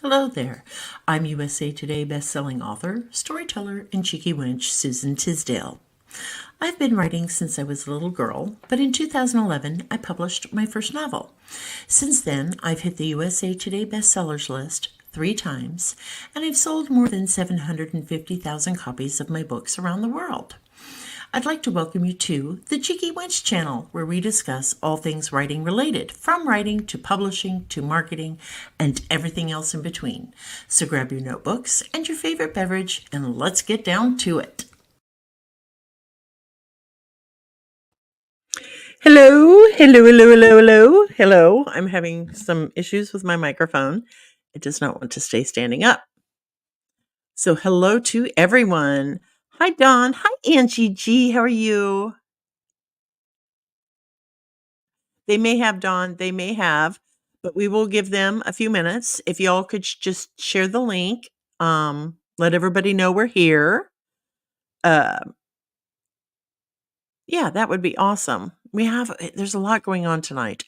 Hello there. I'm USA Today bestselling author, storyteller, and cheeky wench Susan Tisdale. I've been writing since I was a little girl, but in 2011 I published my first novel. Since then, I've hit the USA Today bestsellers list 3 times, and I've sold more than 750,000 copies of my books around the world. I'd like to welcome you to the Cheeky Wench channel, where we discuss all things writing related, from writing to publishing to marketing and everything else in between. So grab your notebooks and your favorite beverage and let's get down to it. Hello. I'm having some issues with my microphone. It does not want to stay standing up. So hello to everyone. Hi, Dawn. Hi, Angie G. How are you? They may have, Dawn. They may have, but we will give them a few minutes. If y'all could just share the link, let everybody know we're here. Uh, yeah, that would be awesome. There's a lot going on tonight.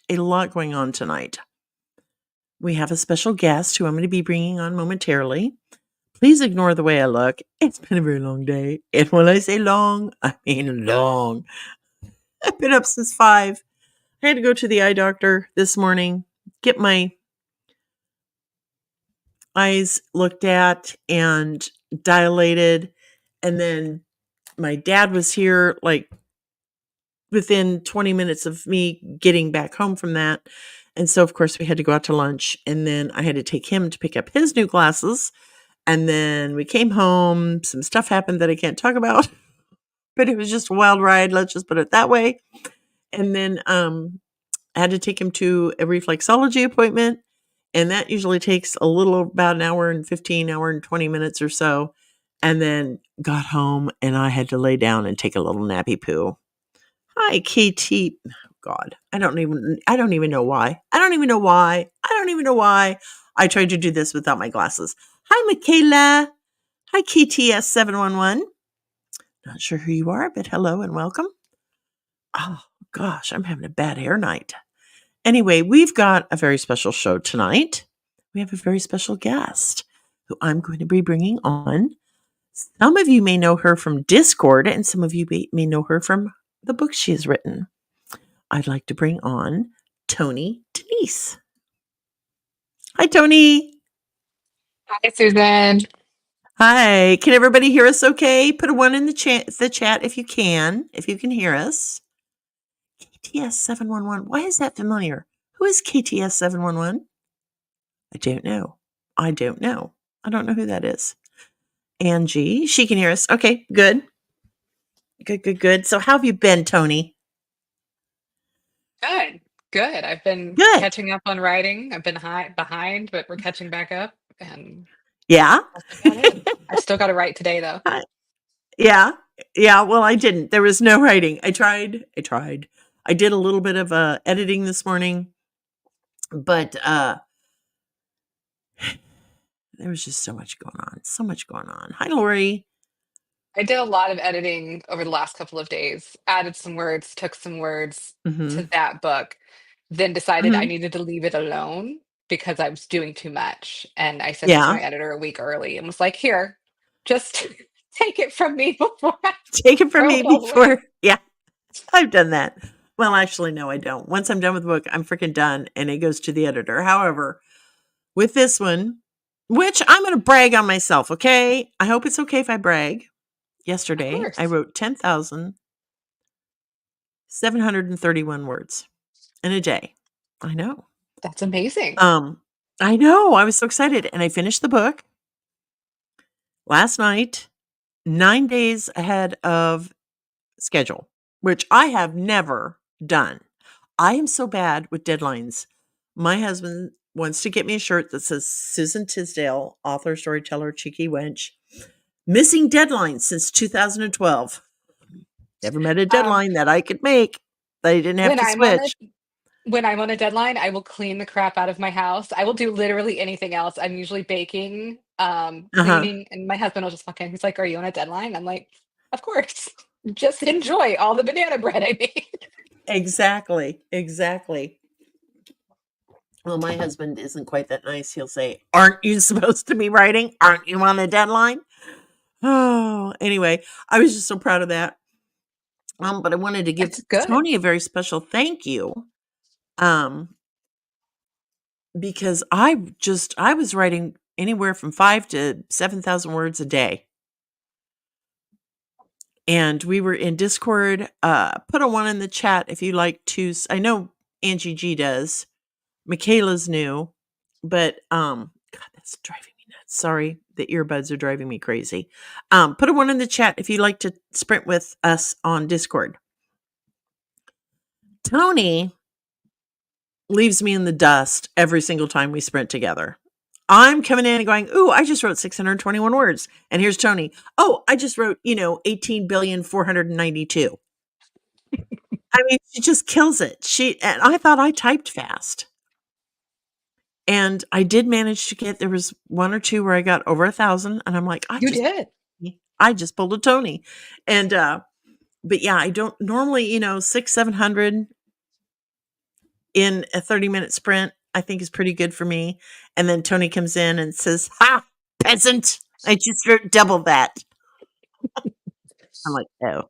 We have a special guest who I'm going to be bringing on momentarily. Please ignore the way I look. It's been a very long day. And when I say long, I mean long. I've been up since 5. I had to go to the eye doctor this morning, get my eyes looked at and dilated. And then my dad was here like within 20 minutes of me getting back home from that. And so, of course, we had to go out to lunch. And then I had to take him to pick up his new glasses. And then we came home. Some stuff happened that I can't talk about, but it was just a wild ride. Let's just put it that way. And then I had to take him to a reflexology appointment. And that usually takes about an hour and 20 minutes or so. And then got home and I had to lay down and take a little nappy poo. Hi, KT. God, I don't even know why. I don't even know why I tried to do this without my glasses. Hi, Michaela. Hi, KTS711. Not sure who you are, but hello and welcome. Oh, gosh, I'm having a bad hair night. Anyway, we've got a very special show tonight. We have a very special guest who I'm going to be bringing on. Some of you may know her from Discord, and some of you may know her from the book she has written. I'd like to bring on Toni Denise. Hi, Toni. Hi, Susan. Hi. Can everybody hear us okay? Put a 1 in the chat if you can hear us. KTS711. Why is that familiar? Who is KTS711? I don't know. I don't know who that is. Angie, she can hear us. Okay, good. Good. So how have you been, Toni? Good. I've been Good. catching up on writing. I've been behind, but we're catching back up, and Yeah? that's about it. I still got to write today, though. Hi. Yeah. Yeah, well, I didn't. There was no writing. I tried. I did a little bit of editing this morning, but there was just so much going on. Hi, Lori. I did a lot of editing over the last couple of days, added some words, took some words to Mhm. that book, then decided I Mhm. needed to leave it alone because I was doing too much. And I sent it to Yeah. my editor a week early and was like, here, just take it from me before I Take it from throw me it all away. before. Yeah, I've done that. Well, actually, no, I don't. Once I'm done with the book, I'm freaking done and it goes to the editor. However, with this one, which I'm going to brag on myself, okay? I hope it's okay if I brag. Of Yesterday, I course. wrote 10,731 words in a day. I know. That's amazing. Um, I know. I was so excited and I finished the book last night, 9 days ahead of schedule, which I have never done. I am so bad with deadlines. My husband wants to get me a shirt that says Susan Tisdale, author, storyteller, cheeky wench, missing deadlines since 2012. Never met a Um, deadline that I could make that I didn't have when to I'm on a switch. when I'm on a deadline, I will clean the crap out of my house. I will do literally anything else. I'm usually baking, Uh-huh. cleaning, and my husband will just walk in. He's like, "Are you on a deadline?" I'm like, "Of course. Just enjoy all the banana bread I made." Exactly. Well, my husband isn't quite that nice. He'll say, "Aren't you supposed to be writing? Aren't you on a deadline?" Oh, anyway, I was just so proud of that. But I wanted to give That's good. Tony a very special thank you. Um, because I was writing anywhere from 5 to 7,000 words a day. And we were in Discord. Put a one in the chat if you like to. I know Angie G does. Michaela's new, but God, that's driving me nuts. Sorry, the earbuds are driving me crazy. Put a one in the chat if you'd like to sprint with us on Discord. Tony leaves me in the dust every single time we sprint together. I'm coming in and going, "Ooh, I just wrote 621 words." And here's Tony. "Oh, I just wrote, 18,492." I mean, she just kills it. And I thought I typed fast. And I did manage to there was one or two where I got over 1,000, and I'm like, You did. I just pulled a Tony. And but yeah, I don't normally, 6, 700 in a 30-minute sprint, I think is pretty good for me. And then Tony comes in and says, "Ha, peasant. I just wrote double that." I'm like, "Oh."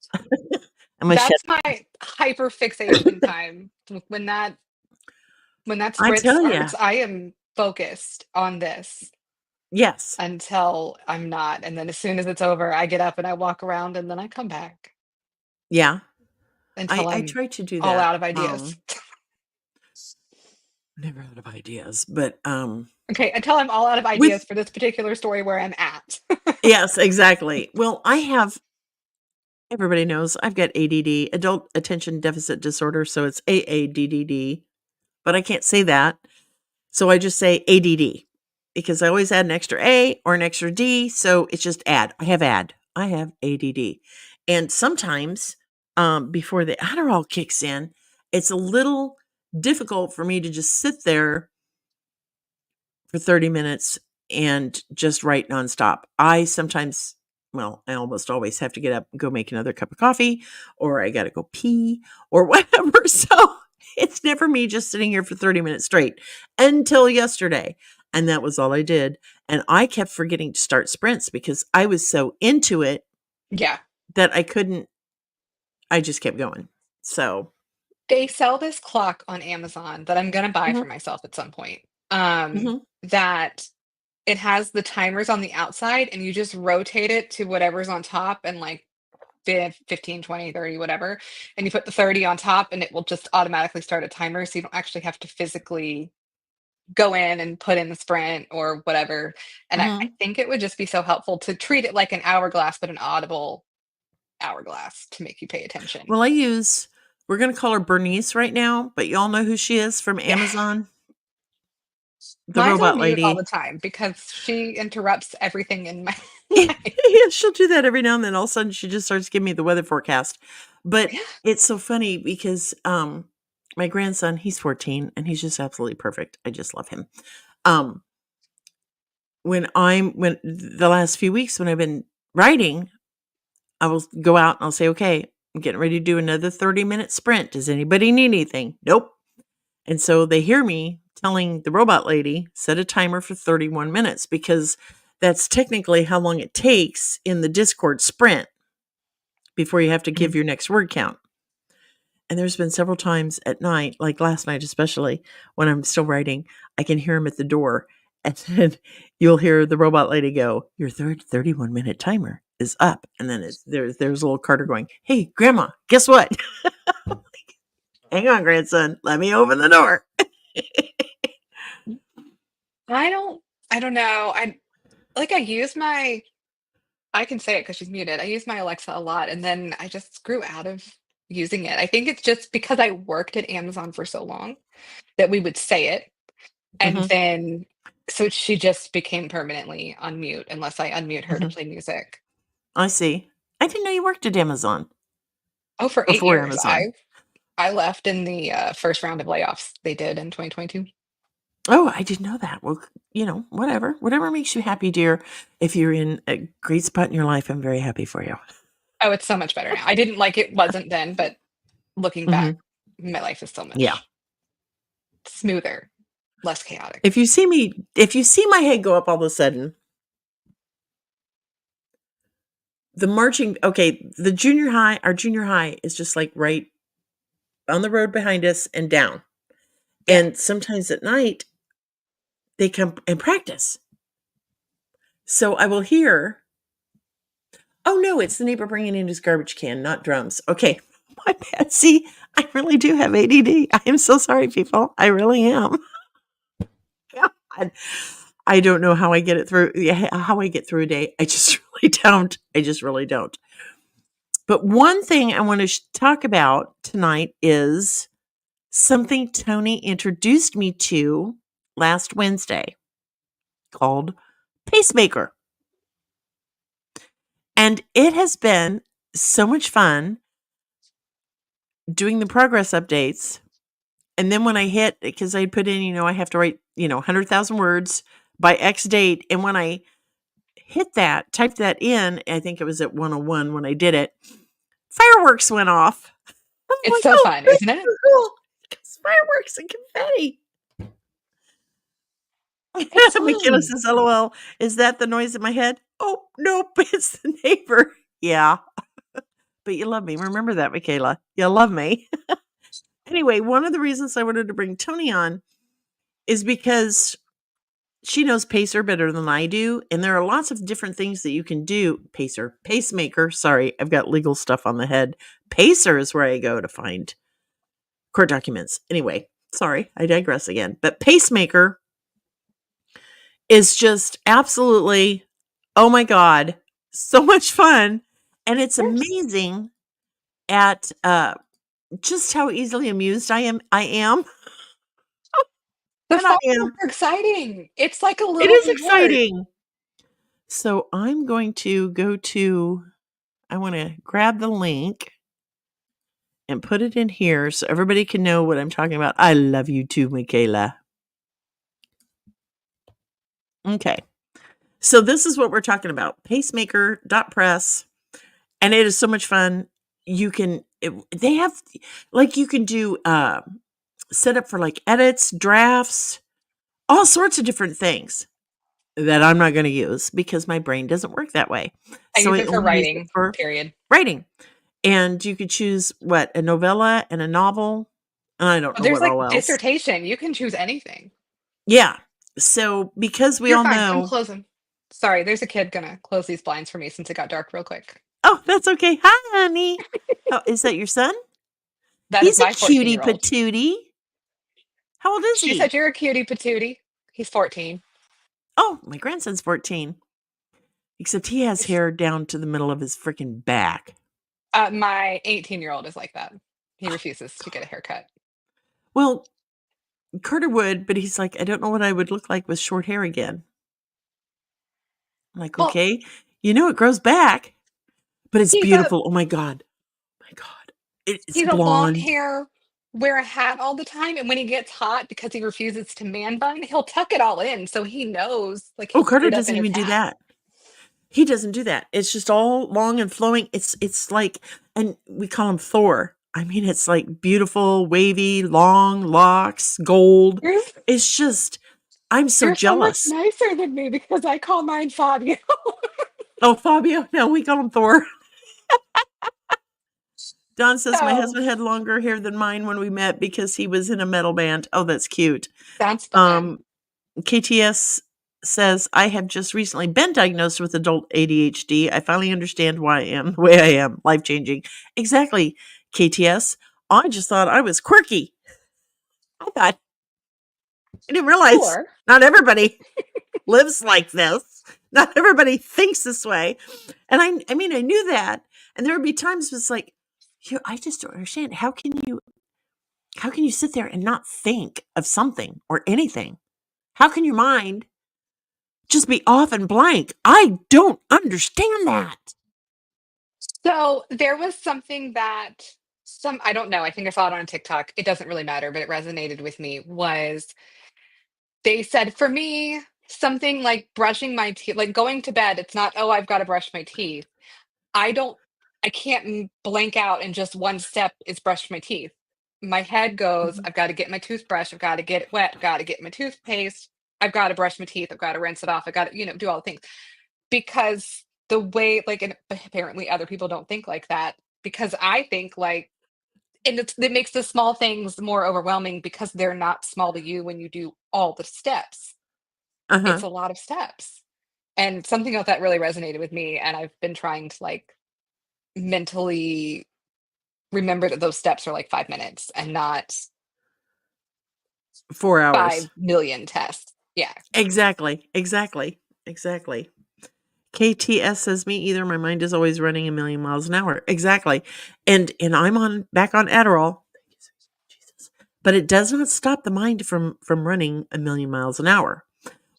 I'm gonna shut That's my hyper fixation time. When that I sprint tell you. starts, I am focused on this Yes. until I'm not, and then as soon as it's over, I get up and I walk around, and then I come back Yeah. until I I'm try to do all that. out of ideas. Never out of ideas, but Okay, until I'm all out of with ideas for this particular story where I'm at. yes, exactly. Well, everybody knows I've got ADD, adult attention deficit disorder, so it's AADDD, but I can't say that. So I just say ADD because I always add an extra A or an extra D, so it's just add. I have ADD. And sometimes before the Adderall kicks in, it's a little difficult for me to just sit there for 30 minutes and just write nonstop. I almost always have to get up and go make another cup of coffee, or I got to go pee, or whatever. So it's never me just sitting here for 30 minutes straight until yesterday. And that was all I did. And I kept forgetting to start sprints because I was so into it Yeah. that I just kept going. So, They sell this clock on Amazon that I'm gonna buy for mhm, myself at some point, mhm, that it has the timers on the outside, and you just rotate it to whatever's on top and, like, 15, 20, 30, whatever, and you put the 30 on top, and it will just automatically start a timer, so you don't actually have to physically go in and put in the sprint or whatever, and I mhm. think it would just be so helpful to treat it like an hourglass, but an audible hourglass to make you pay attention. Well, we're going to call her Bernice right now, but y'all know who she is from Yeah. Amazon, the Mine's on robot mute all lady. the time because she interrupts everything in my life. Yeah, she'll do that every now and then. All of a sudden, she just starts giving me the weather forecast. But Yeah, it's so funny because my grandson, he's 14, and he's just absolutely perfect. I just love him. Um, when the last few weeks when I've been writing, I will go out and I'll say, "Okay, I'm getting ready to do another 30-minute sprint. Does anybody need anything?" Nope. And so they hear me telling the robot lady, set a timer for 31 minutes because that's technically how long it takes in the Discord sprint before you have to mhm. give your next word count. And there's been several times at night, like last night especially, when I'm still writing, I can hear him at the door. And then you'll hear the robot lady go, "Your third 31-minute timer is up." And then there's little Carter going, "Hey, grandma, guess what?" "Hang on, grandson. Let me open the door." I don't I don't know. I use my I can say it because she's muted. I use my Alexa a lot, and then I just grew out of using it. I think it's just because I worked at Amazon for so long that we would say it, and Mhm, then so she just became permanently on mute unless I unmute her to mhm. play music. I see. I didn't know you worked at Amazon Oh, for or 8 for years. Amazon. I left in the, first round of layoffs they did in 2022. Oh, I didn't know that. Well, whatever. Whatever makes you happy, dear. If you're in a great spot in your life, I'm very happy for you. Oh, it's so much better now. I didn't like it wasn't then, but looking back, Mhm. my life is so Yeah. much smoother. less chaotic. If you see my head go up all of a sudden, the our junior high is just like right on the road behind us and down. Yeah. And sometimes at night, they come and practice. So I will hear, oh no, it's the neighbor bringing in his garbage can, not drums. Okay, my bad. See, I really do have ADD. I am so sorry, people. I really am. God. I don't know how I get it through. How I get through a day. I just really don't. I just really don't. But one thing I want to talk about tonight is something Tony introduced me to last Wednesday called Pacemaker. And it has been so much fun doing the progress updates. And then when I hit, because I put in, I have to write, 100,000 words by X date. And when I hit that, typed that in, I think it was at 101 when I did it, fireworks went off. I'm It's like, so oh, fun, this isn't it? is cool. It's fireworks and confetti. It's Michaela fun. says, LOL, is that the noise in my head? Oh, nope, it's the neighbor. Yeah. But you love me. Remember that, Michaela. You love me. Anyway, one of the reasons I wanted to bring Tony on is because she knows Pacer better than I do. And there are lots of different things that you can do. Pacemaker. Sorry, I've got legal stuff on the head. Pacer is where I go to find court documents. Anyway, sorry, I digress again. But Pacemaker is just absolutely, oh my God, so much fun. And it's Yes. amazing at just how easily amused I am. The And I fireworks am. are exciting. It's like a It little is reward. exciting. So I'm going to I want to grab the link and put it in here so everybody can know what I'm talking about. I love you too, Michaela. Okay. So this is what we're talking about. Pacemaker.press. And it is so much fun. They have, like, you can do set up for like edits, drafts, all sorts of different things that I'm not going to use because my brain doesn't work that way. I So use I it for only use it writing, for period. writing. And you could choose a novella and a novel. And I don't But know there's what like all else. dissertation. You can choose anything. Yeah. So because we You're all fine. I'm know, closing. Sorry, there's a kid gonna close these blinds for me since it got dark real quick. oh, that's okay. Hi, honey. Oh, is that your son? That is He's a my 14 cutie year old. patootie. How old is She said he? you're a cutie patootie. He's 14. Oh, my grandson's 14. Except he has He's, hair down to the middle of his freaking back. my 18-year-old is like that. He Oh, refuses to get a haircut. well, Carter would, but he's like, I don't know what I would look like with short hair again. I'm like, Well, okay, it grows back, but it's he's a beautiful. Oh my God. My God. It's he's a long blonde. hair, wear a hat all the time, and when he gets hot because he refuses to man bun, he'll tuck it all in so he knows like Oh, he'll put Carter it up doesn't in his even do hat. that. He doesn't do that. It's just all long and flowing. It's like, and we call him Thor. I mean, it's like beautiful, wavy, long locks, gold. You're, It's just, I'm so you're so much jealous. nicer than me because I call mine Fabio. Oh, Fabio. No, we call him Thor. Don says my So husband had longer hair than mine when we met because he was in a metal band. Oh, that's cute. that's fun. Um, KTS says, I have just recently been diagnosed with adult ADHD. I finally understand why I am the way I am. Life changing. Exactly, KTS. I just thought I was quirky. I didn't realize Or not everybody lives like this. Not everybody thinks this way. And I mean, I knew that. And there would be times it's like, I just don't understand. How can you sit there and not think of something or anything? How can your mind just be off and blank? I don't understand that. so there was something that I don't know, I think I saw it on TikTok. It doesn't really matter, but it resonated with me was they said for me, something like brushing my teeth, like going to bed, it's not, oh, I've got to brush my teeth. I don't, I can't blank out and just one step is brush my teeth. my head goes, Mhm. I've got to get my toothbrush, I've got to get it wet, I've got to get my toothpaste, I've got to brush my teeth, I've got to rinse it off, I've got to, do all the things. Because the way, like, and apparently other people don't think like that, because I think like, and it makes the small things more overwhelming because they're not small to you when you do all the steps. It's Uh-huh. a lot of steps. And something else that really resonated with me, and I've been trying to like mentally remember that those steps are like 5 minutes and not 4 hours. 5 million tests. Yeah. Exactly. Exactly. Exactly. KTS says me either. My mind is always running a million miles an hour. Exactly. And I'm back on Adderall. Jesus. But it does not stop the mind from running a million miles an hour.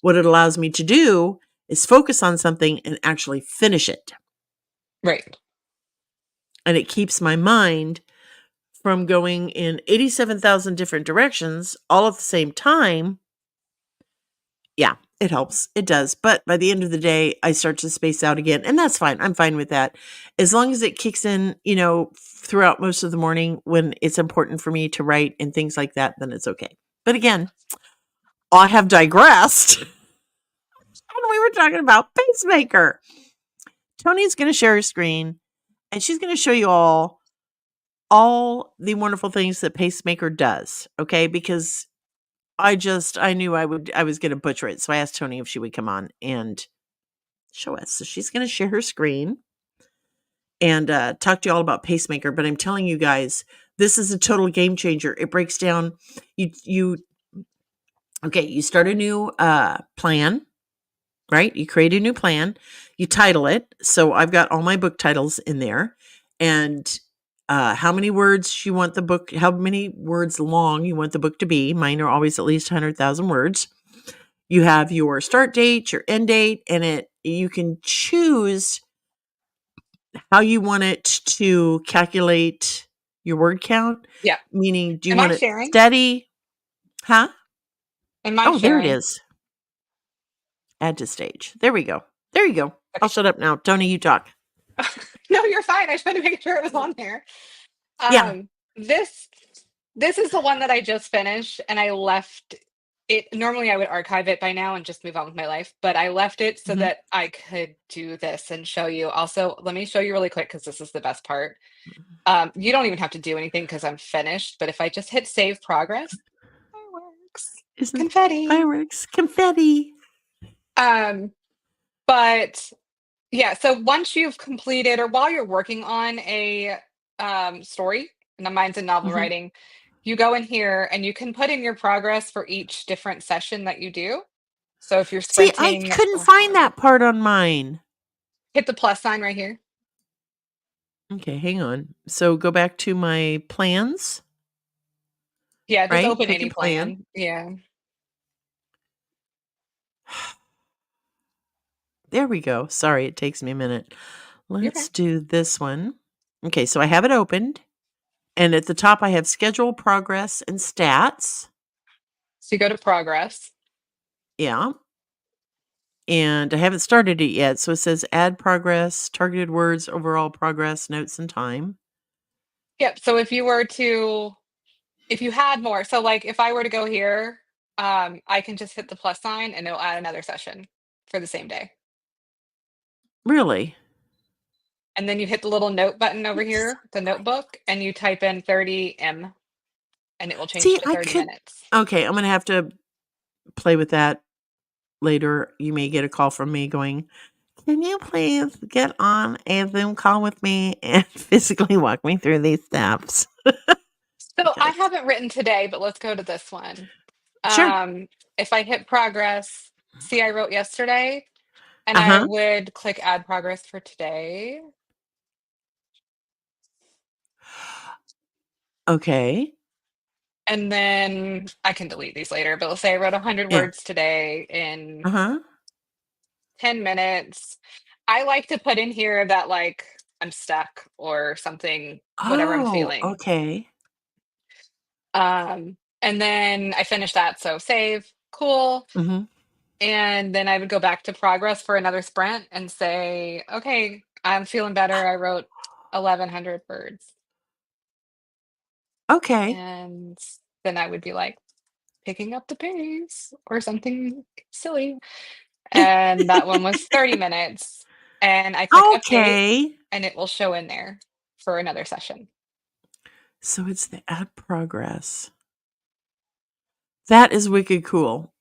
What it allows me to do is focus on something and actually finish it. Right. And it keeps my mind from going in 87,000 different directions all at the same time. Yeah, it helps. It does. But by the end of the day, I start to space out again, and that's fine. I'm fine with that. As long as it kicks in, throughout most of the morning when it's important for me to write and things like that, then it's okay. But again, I have digressed. And we were talking about Pacemaker. Tony's going to share her screen, and she's going to show you all the wonderful things that Pacemaker does, okay? Because I knew I was going to butcher it. So I asked Tony if she would come on and show us. So she's going to share her screen and talk to you all about Pacemaker. But I'm telling you guys, this is a total game changer. It breaks down. You okay? You start a new plan, right? You create a new plan. You title it. So I've got all my book titles in there, and how many words you want the book? How many words long you want the book to be? Mine are always at least 100,000 words. You have your start date, your end date, and you can choose how you want it to calculate your word count. Yeah. Meaning, do you Am I want it sharing? steady? Huh? Am I Oh, there it sharing? is. Add to stage. There we go. There you go. I'll Okay. shut up now. Tony, you talk. No, you're fine. I just wanted to make sure it was on there. Yeah. This is the one that I just finished, and I left it. Normally, I would archive it by now and just move on with my life, but I left it so Mhm. that I could do this and show you. Also, let me show you really quick because this is the best part. You don't even have to do anything because I'm finished. But if I just hit save progress, fireworks, Isn't confetti. fireworks confetti? Um, but yeah, so once you've completed or while you're working on a story, and mine's in novel Mhm. writing, you go in here and you can put in your progress for each different session that you do. So if you're See, I sprinting couldn't or find that part on mine. hit the plus sign right here. Okay, hang on. So go back to my plans, Yeah, just right? open Pick a any plan. plan. Yeah. There we go. Sorry, it takes me a minute. You're okay. Let's do this one. Okay, so I have it opened. And at the top, I have schedule, progress, and stats. So you go to progress. Yeah. And I haven't started it yet. So it says add progress, targeted words, overall progress, notes, and time. Yep. So if you had more, so like if I were to go here, I can just hit the plus sign and it'll add another session for the same day. Really? And then you hit the little note button over Oops. here, the notebook, and you type in 30M and it will change See, to I 30 could. minutes. Okay, I'm going to have to play with that later. You may get a call from me going, can you please get on a Zoom call with me and physically walk me through these steps? So I Because, haven't written today, but let's go to this one. sure. If I hit progress, see, I wrote yesterday, and Uh I huh. would click add progress for today. Okay. And then I can delete these later, but let's say I wrote 100 Yeah. words today in Uh huh. 10 minutes. I like to put in here that like I'm stuck or something, whatever I'm Oh, feeling. okay. And then I finished that, so save, cool. Mhm. And then I would go back to progress for another sprint and say, okay, I'm feeling better. I wrote 1,100 words. Okay. and then I would be like, picking up the pace or something silly. And that one was 30 minutes. And I click update Okay. and it will show in there for another session. So it's the add progress. That is wicked cool.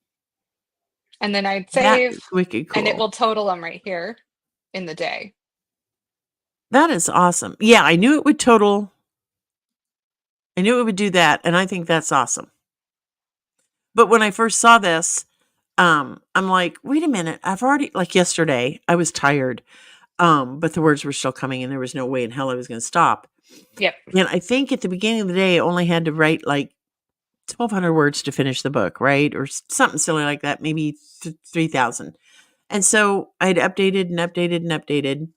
And then I'd That save is wicked and it cool. will total them right here in the day. That is awesome. Yeah, I knew it would total. I knew it would do that, and I think that's awesome. But when I first saw this, I'm like, wait a minute, I've already like yesterday, I was tired. But the words were still coming and there was no way in hell I was gonna stop. Yep. And I think at the beginning of the day I only had to write like 1,200 words to finish the book, right? Or something silly like that, maybe 3,000. And so I'd updated and updated and updated.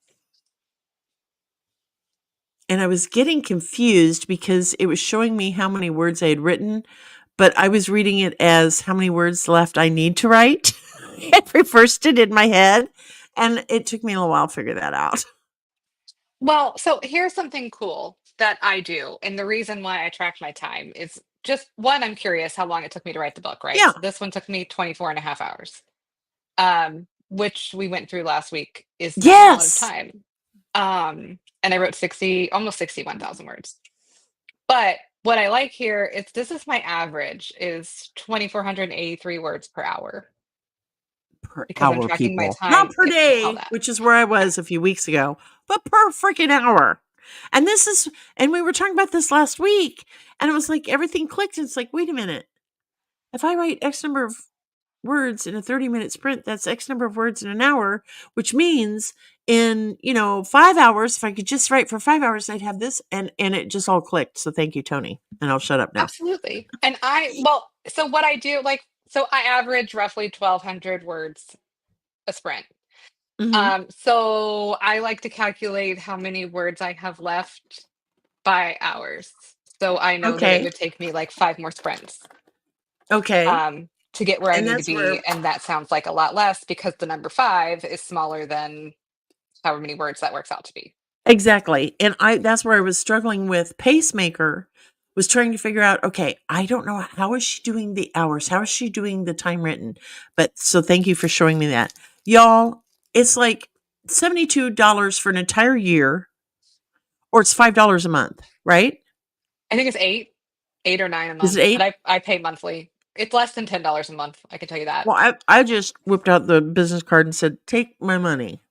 And I was getting confused because it was showing me how many words I had written, but I was reading it as how many words left I need to write. It reversed it in my head. And it took me a little while to figure that out. Well, so here's something cool that I do. And the reason why I track my time is just one, I'm curious how long it took me to write the book, right? Yeah. So this one took me 24 and a half hours, which we went through last week is not a lot of Yes. time. And I wrote 60, almost 61,000 words. But what I like here is this is my average is 2,483 words per hour. Per Because I'm hour, tracking my people. Not time, per it will tell day, that. which is where I was a few weeks ago, but per freaking hour. And this is, and we were talking about this last week, and it was like everything clicked. It's like, wait a minute. If I write X number of words in a 30-minute sprint, that's X number of words in an hour, which means in, 5 hours, if I could just write for 5 hours, I'd have this. And it just all clicked. So thank you, Tony. And I'll shut up now. Absolutely. And well, so what I do, like, so I average roughly 1,200 words a sprint. Hmm. So I like to calculate how many words I have left by hours. So I know that it Okay. would take me like 5 more sprints Okay. to get where I And need to that's where be. And that sounds like a lot less because the number 5 is smaller than however many words that works out to be. exactly. And that's where I was struggling with Pacemaker, was trying to figure out, okay, I don't know how is she doing the hours? How is she doing the time written? But so thank you for showing me that. Y'all, it's like $72 for an entire year, or it's $5 a month, right? I think it's 8 or 9 a Is month, it but 8? I pay monthly. It's less than $10 a month, I can tell you that. Well, I just whipped out the business card and said, take my money.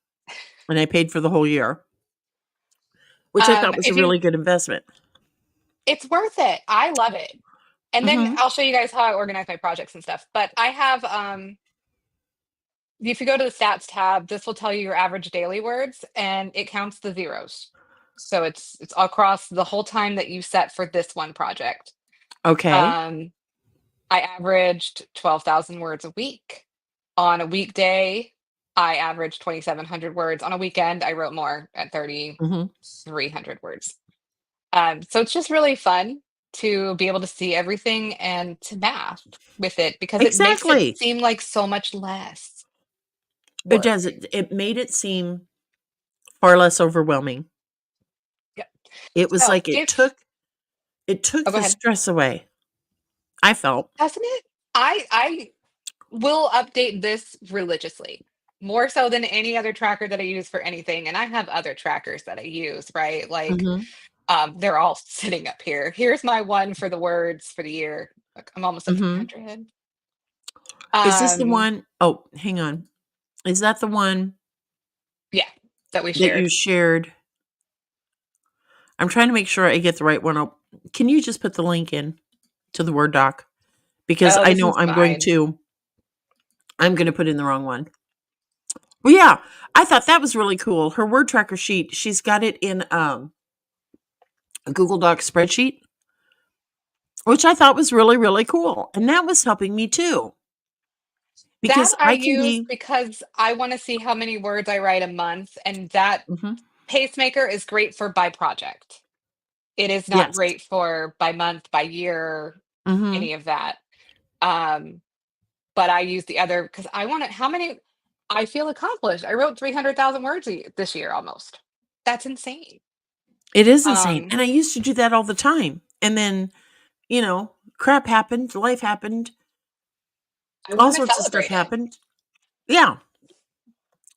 And I paid for the whole year, which I thought was a If you really good investment. It's worth it. I love it. And then Hmm. I'll show you guys how I organize my projects and stuff. But I have if you go to the stats tab, this will tell you your average daily words and it counts the zeros. So it's across the whole time that you set for this one project. Okay. Um I averaged 12,000 words a week. On a weekday, I averaged 2,700 words. On a weekend, I wrote more at Hmm. 3,300 words. So it's just really fun to be able to see everything and to math with it because it makes it Exactly. seem like so much less It work. does. It made it seem far less overwhelming. Yep. It was So like if it took oh, go the ahead. stress away, I felt. Hasn't it? I will update this religiously, more so than any other tracker that I use for anything. And I have other trackers that I use, right? Like Mhm, they're all sitting up here. Here's my one for the words for the year. Like, I'm almost at mhm. 300. Is this the Um, one oh, hang on. Is that the one yeah, that we that you shared. shared? I'm trying to make sure I get the right one. Can you just put the link in to the Word doc? Because Oh, I this know is mine. I'm gonna put in the wrong one. Well, yeah, I thought that was really cool. Her word tracker sheet, she's got it in, a Google Doc spreadsheet, which I thought was really, really cool, and that was helping me too, That because I I can use be because I wanna see how many words I write a month, and that mhm, pacemaker is great for by project. It is not yes, great for by month, by year, mhm. any of that. Um, but I use the other because I wanna how many I feel accomplished. I wrote 300,000 words this year almost. That's insane. It is insane, Um, and I used to do that all the time, and then, crap happened, life happened, I all want to sorts of stuff celebrate it. happened. Yeah.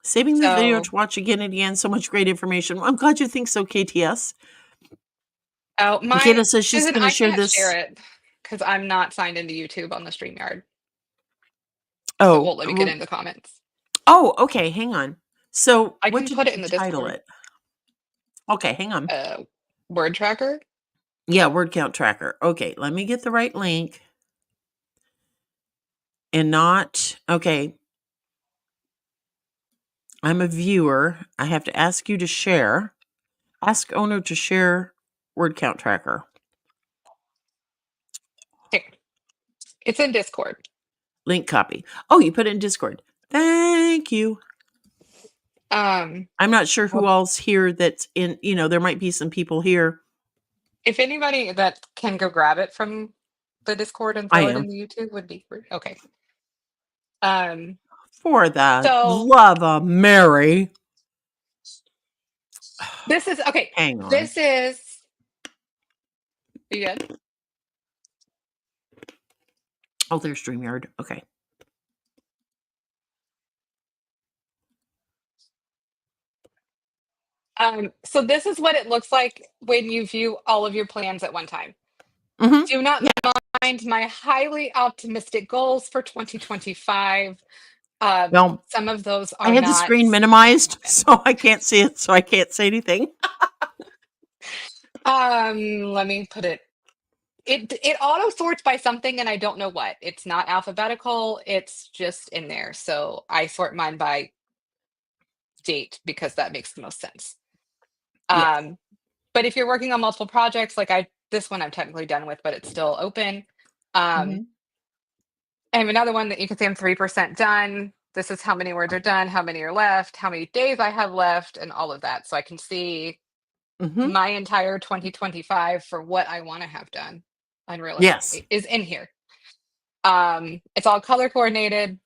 Saving this video So, to watch again and again. So much great information. I'm glad you think so, KTS. oh, Kayla says she's Susan, going to I share can't this. share it because I'm not signed into YouTube on the StreamYard. So it Oh, won't let me get into the comments. okay. Hang on. So, I what can did put it you in the title Discord. it? Okay, hang on. Word tracker. Yeah, word count tracker. Okay, let me get the right link. And not, okay. I'm a viewer. I have to ask you to share. Ask owner to share word count tracker. Here. It's in Discord. Link copy. Oh, you put it in Discord. Thank you. Um, I'm not sure who well, all's here that's in, there might be some people here. if anybody that can go grab it from the Discord and I throw it in am. the YouTube would be great. Okay. For the So love of Mary. this is okay. Hang on. This is you good? Oh, there's StreamYard. Okay. So this is what it looks like when you view all of your plans at one time. Mm-hmm. Do not Yeah. mind my highly optimistic goals for 2025. Well, Some of those I are had the not screen gonna minimized, happen. so I can't see it, so I can't say anything. Let me put it. It auto sorts by something, and I don't know what. It's not alphabetical. It's just in there. So I sort mine by date because that makes the most sense. Yes. Um, but if you're working on multiple projects, like this one I'm technically done with, but it's still open. Mm-hmm. I have another one that you can see I'm 3% done. This is how many words are done, how many are left, how many days I have left, and all of that. So I can see Mm-hmm. my entire 2025 for what I want to have done Yes. unrealistically is in here. It's all color coordinated.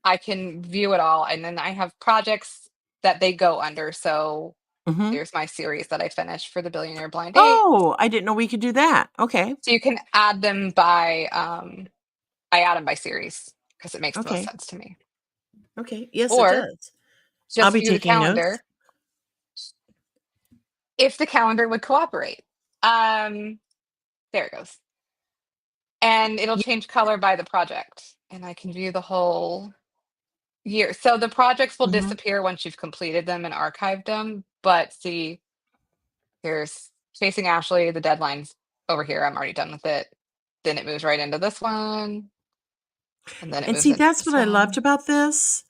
I can view it all. And then I have projects that they go under. So Mm-hmm. there's my series that I finished for the Billionaire Blind Date. Oh, I didn't know we could do that. Okay. So you can add them by I add them by series because it makes the most Okay. sense to me. Okay. Yes, it Or does. I'll just be view the taking notes. calendar if the calendar would cooperate. There it goes. And it'll Ye- change color by the project. And I can view the whole year. So the projects will Mhm. disappear once you've completed them and archived them. But see, here's Chasing Ashley, the deadline's over here. I'm already done with it. Then it moves right into this one. And then it And moves see, into that's this what I loved one. about this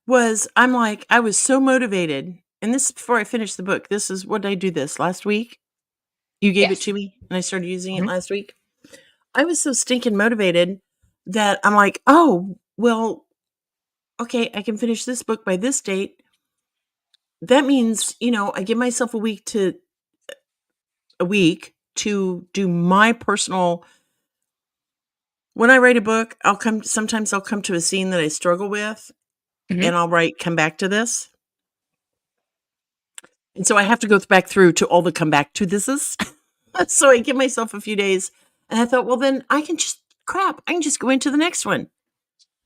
was I'm like, I was so motivated. And this is before I finished the book. This is what did I do this last week? You gave it Yes. to me and I started using it Mhm. last week. I was so stinking motivated that I'm like, oh, well, okay, I can finish this book by this date. That means, I give myself a week to do my personal when I write a book, sometimes I'll come to a scene that I struggle with Mhm. and I'll write come back to this. And so I have to go back through to all the come back to thises. So I give myself a few days and I thought, well then I can just go into the next one.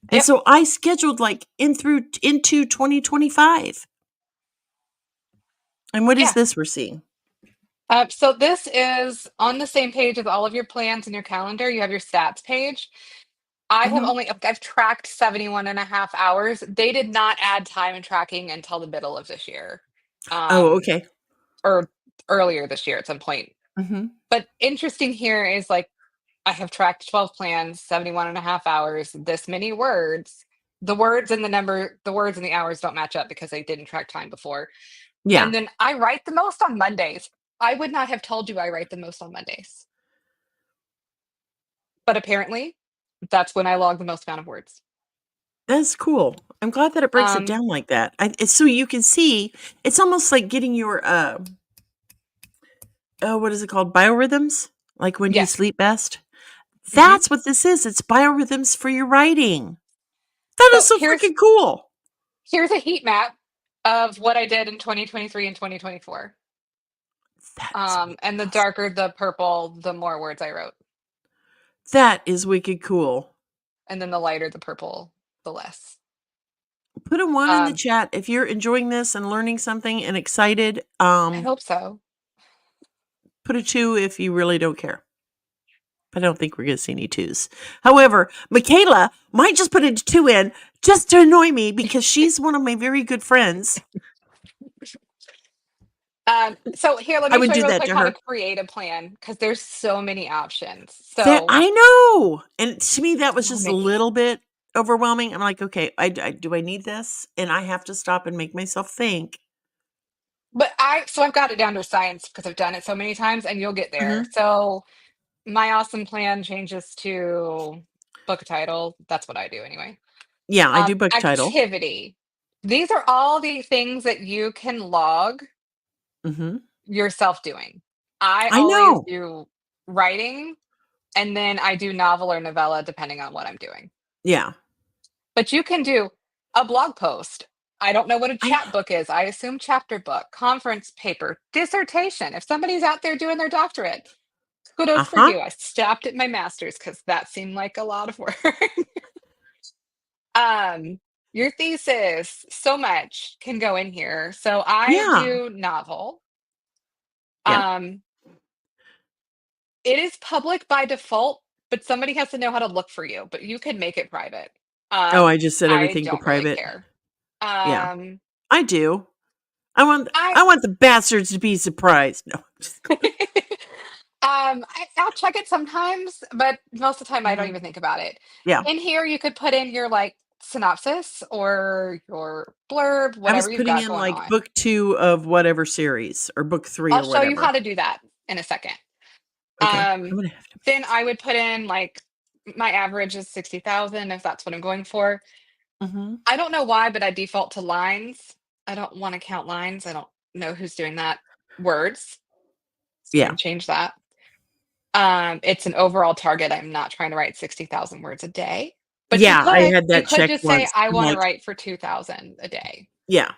And Yep. so I scheduled like into 2025. And what is Yeah. this we're seeing? So this is on the same page as all of your plans in your calendar. You have your stats page. Mhm. I've tracked 71 and a half hours. They did not add time and tracking until the middle of this year. Oh, Um, okay. or earlier this year at some point. Mhm. But interesting here is like I have tracked 12 plans, 71 and a half hours, this many words. The words and the hours don't match up because I didn't track time before. Yeah. And then I write the most on Mondays. I would not have told you I write the most on Mondays. But apparently, that's when I log the most amount of words. That's cool. I'm glad that it breaks it Um, down like that. It's so you can see it's almost like getting your oh, what is it called? Biorhythms? Like when do you yes. sleep best? Mhm. That's what this is. It's biorhythms for your writing. That is So so freaking cool. here's a heat map of what I did in 2023 and 2024. That's And the awesome. darker the purple, the more words I wrote. That is wicked cool. And then the lighter the purple, the less. Put a 1 in the Um, chat if you're enjoying this and learning something and excited. I hope so. Put a 2 if you really don't care. I don't think we're gonna see any 2s. However, Michaela might just put a 2 in just to annoy me because she's one of my very good friends. So here, let I me would show you do real that quick to how to her. create a plan because there's so many options. That So I know, and to me, that was so just a many. little bit overwhelming. I'm like, "Okay, I do I need this?" And I have to stop and make myself think. But I've got it down to science because I've done it so many times and you'll get there. Mhm. So my awesome plan changes to book a title. That's what I do anyway. Yeah, I do book title. Activity. These are all the things that you can log Mhm. yourself doing. I I always know. do writing and then I do novel or novella depending on what I'm doing. Yeah. But you can do a blog post. I don't know what a I chat book is. I assume chapter book, conference paper, dissertation. If somebody's out there doing their doctorate, kudos for Uh-huh. you. I stopped at my master's because that seemed like a lot of work. um, your thesis, so much can go in here. So I Yeah. do novel. Yep. Um, it is public by default, but somebody has to know how to look for you, but you can make it private. Oh, I just set I everything to don't really private. care. Yeah. Um, I do. I want I I want the bastards to be surprised. No. I'll check it sometimes, but most of the time I don't Mhm. even think about it. Yeah. In here, you could put in your like synopsis or your blurb, I was whatever you've putting got in, going like, on. book 2 of whatever series or book 3 I'll or show you how whatever. to do that in a second. Okay. I'm Um, gonna have to put then this I would put in like my average is 60,000 if that's what I'm going for. Mhm. I don't know why, but I default to lines. I don't want to count lines. I don't know who's doing that. Words. So I'm Yeah. going to change that. It's an overall target. I'm not trying to write 60,000 words a day, but Yeah, I had you that could checked just say, once. I I'm want to like, write for 2,000 a day. yeah.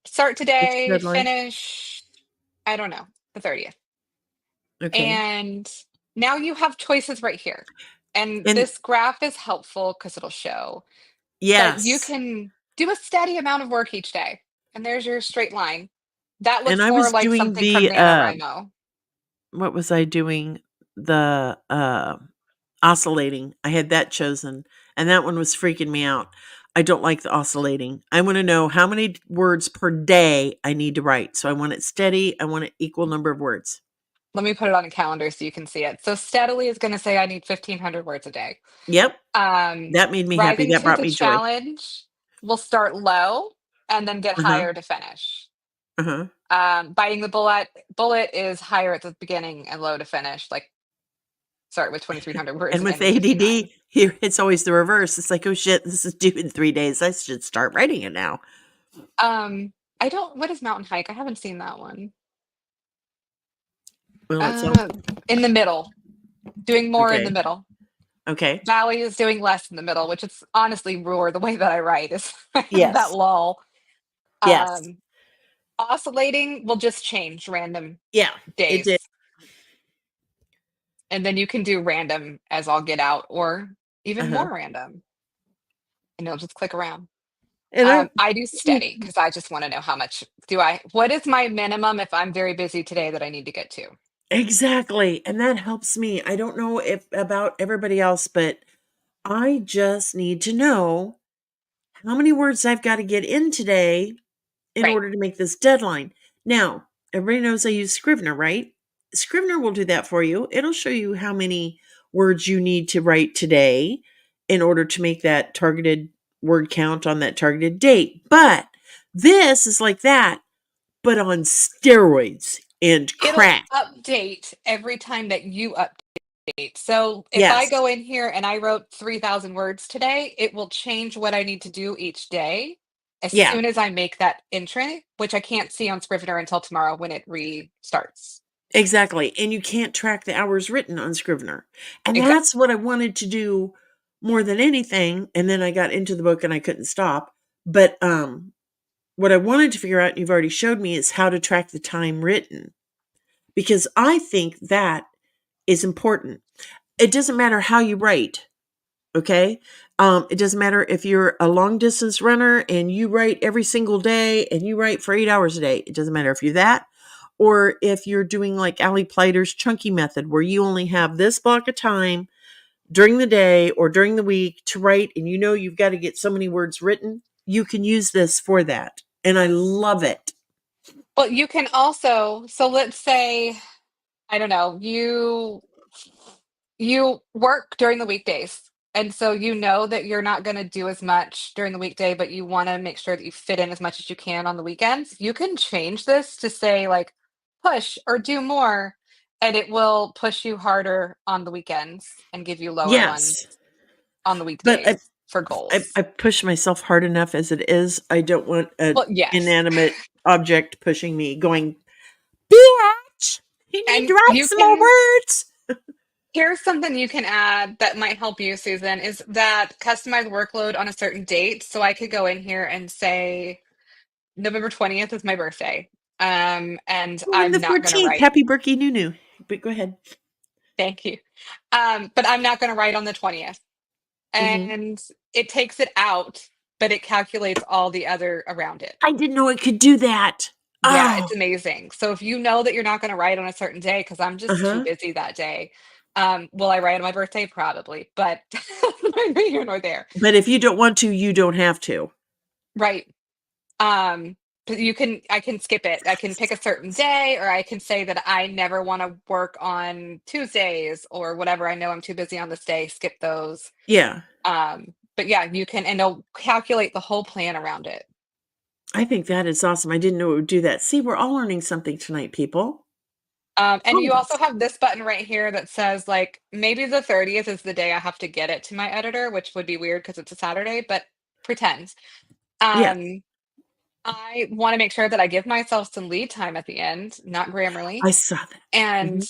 Start What's the today, deadline? finish, I don't know, the 30th. Okay. And now you have choices right here. And And this graph is helpful because it'll show that you yes. can do a steady amount of work each day. And there's your straight line. That And looks I more was like doing something from the, NaNoWriMo. what was I doing? The, oscillating. I had that chosen, and that one was freaking me out. I don't like the oscillating. I wanna know how many words per day I need to write. So I want it steady. I want an equal number of words. Let me put it on a calendar so you can see it. So steadily is going to say I need 1,500 words a day. Yep. Um, That made me happy. Rising That to brought the me joy. challenge will start low and then get Uh-huh. higher to finish. Uh-huh. Biting the bullet is higher at the beginning and low to finish. Like start with 2,300 words And and with end with 59. ADD, here it's always the reverse. It's like, "Oh shit, this is due in 3 days. I should start writing it now." I don't. What is mountain hike? I haven't seen that one. Well, it's all Uh, in the middle, doing more in the okay. middle. Okay. Valley is doing less in the middle, which is honestly roar the way that I write is I have that Yes. lull. Yes. Um, Oscillating will just change random Yeah, it did. days, and then you can do random as all get out or even Uh-huh. more random, and it'll just click around. And I I do steady because I just wanna know how much do I what is my minimum if I'm very busy today that I need to get to? exactly, and that helps me. I don't know if about everybody else, but I just need to know how many words I've gotta get in today in Right. order to make this deadline. Now, everybody knows I use Scrivener, right? Scrivener will do that for you. It'll show you how many words you need to write today in order to make that targeted word count on that targeted date. But this is like that, but on steroids and It'll crack. update every time that you update. So if I Yes, go in here and I wrote 3,000 words today, it will change what I need to do each day as yeah, soon as I make that entry, which I can't see on Scrivener until tomorrow when it restarts. exactly. And you can't track the hours written on Scrivener. And Exactly. that's what I wanted to do more than anything. And then I got into the book and I couldn't stop. But what I wanted to figure out, and you've already showed me, is how to track the time written, because I think that is important. It doesn't matter how you write, okay? It doesn't matter if you're a long distance runner and you write every single day and you write for 8 hours a day. It doesn't matter if you're that, or if you're doing like Allie Pleiter's chunky method, where you only have this block of time during the day or during the week to write, and you know you've got to get so many words written. You can use this for that. And I love it. Well, you can also, so let's say, I don't know, you work during the weekdays. And so you know that you're not going to do as much during the weekday, but you want to make sure that you fit in as much as you can on the weekends. You can change this to say like push or do more, and it will push you harder on the weekends and give you lower ones Yes. on the But weekdays for I goals. push myself hard enough as it is. I don't want an Well, yes. inanimate object pushing me, going, bitch, you need to And write you some more can, words. here's something you can add that might help you, Susan, is that customize workload on a certain date. So I could go in here and say November 20th is my birthday. And Oh, and I'm the not going to 14th. write. Happy birthday, Nunu. But go ahead. Thank you. But I'm not going to write on the 20th. Hmm. And it takes it out, but it calculates all the other around it. I didn't know it could do that. Yeah, Oh, it's amazing. So if you know that you're not going to write on a certain day, because I'm uh just too huh. busy that day. Will I write on my birthday? Probably, but neither here nor there. But if you don't want to, you don't have to. Right. But I can skip it. I can pick a certain day, or I can say that I never want to work on Tuesdays or whatever. I know I'm too busy on this day, skip those. Yeah. But yeah, you can, and it'll calculate the whole plan around it. I think that is awesome. I didn't know it would do that. See, we're all learning something tonight, people. And All you of also us. have this button right here that says like maybe the 30th is the day I have to get it to my editor, which would be weird because it's a Saturday, but pretend. Yes, Um, I want to make sure that I give myself some lead time at the end, not Grammarly, I saw that. and Hmm.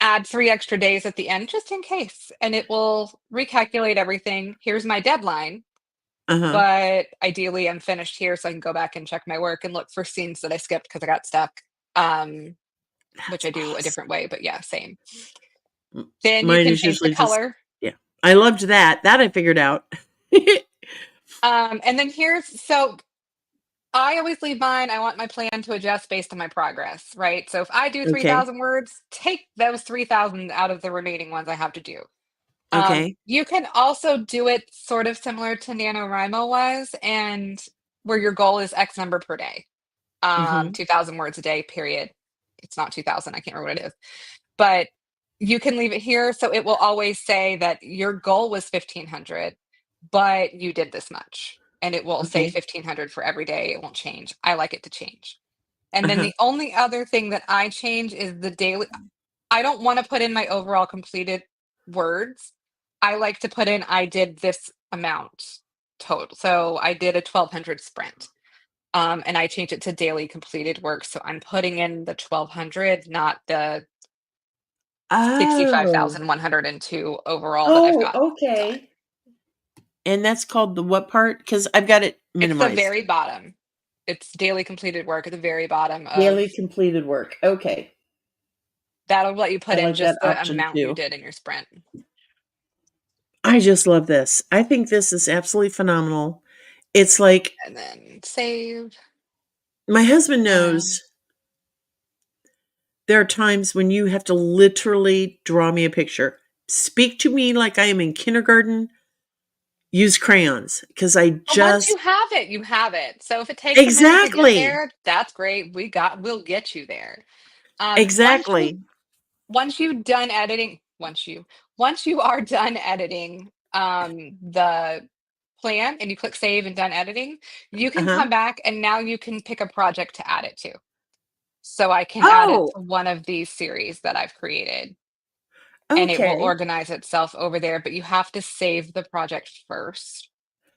add 3 extra days at the end just in case, and it will recalculate everything. Here's my deadline, Uh huh. but ideally I'm finished here so I can go back and check my work and look for scenes that I skipped because I got stuck. Which That's I do a awesome. different way, but yeah, same. M- Then you Mine can is change the usually just, color. yeah. I loved that. That I figured out. And then so I always leave mine. I want my plan to adjust based on my progress, right? So if I do Okay. 3,000 words, take those 3,000 out of the remaining ones I have to do. Okay. You can also do it sort of similar to NaNoWriMo was, and where your goal is X number per day. Hmm. 2,000 words a day, period. It's not 2,000, I can't remember what it is. But you can leave it here, so it will always say that your goal was 1,500, but you did this much, and it will say Okay. 1,500 for every day, it won't change. I like it to change. And Uh then huh. the only other thing that I change is the daily. I don't wanna put in my overall completed words. I like to put in, "I did this amount total." So, I did a 1,200 sprint, and I changed it to daily completed work, so I'm putting in the 1,200, not the Oh. 65,102 overall that I've Oh, got done. okay. And that's called the what part? Because I've got it It's the minimized. very bottom. It's daily completed work at the very bottom of Daily completed work. Okay. that'll let you I put in like that just the option amount you too. did in your sprint. I just love this. I think this is absolutely phenomenal. It's like And then save. my husband Um, knows there are times when you have to literally draw me a picture. Speak to me like I am in kindergarten. Use crayons because I but once you just have it, you have it. So if it takes a minute to get exactly. there, that's great. We'll get you there. Once you Exactly. once you've done editing, once you are done editing the plan and you click save and done editing, you can Uh-huh. come back and now you can pick a project to add it to. So I can add it Oh, to one of these series that I've created and it will okay. organize itself over there, but you have to save the project first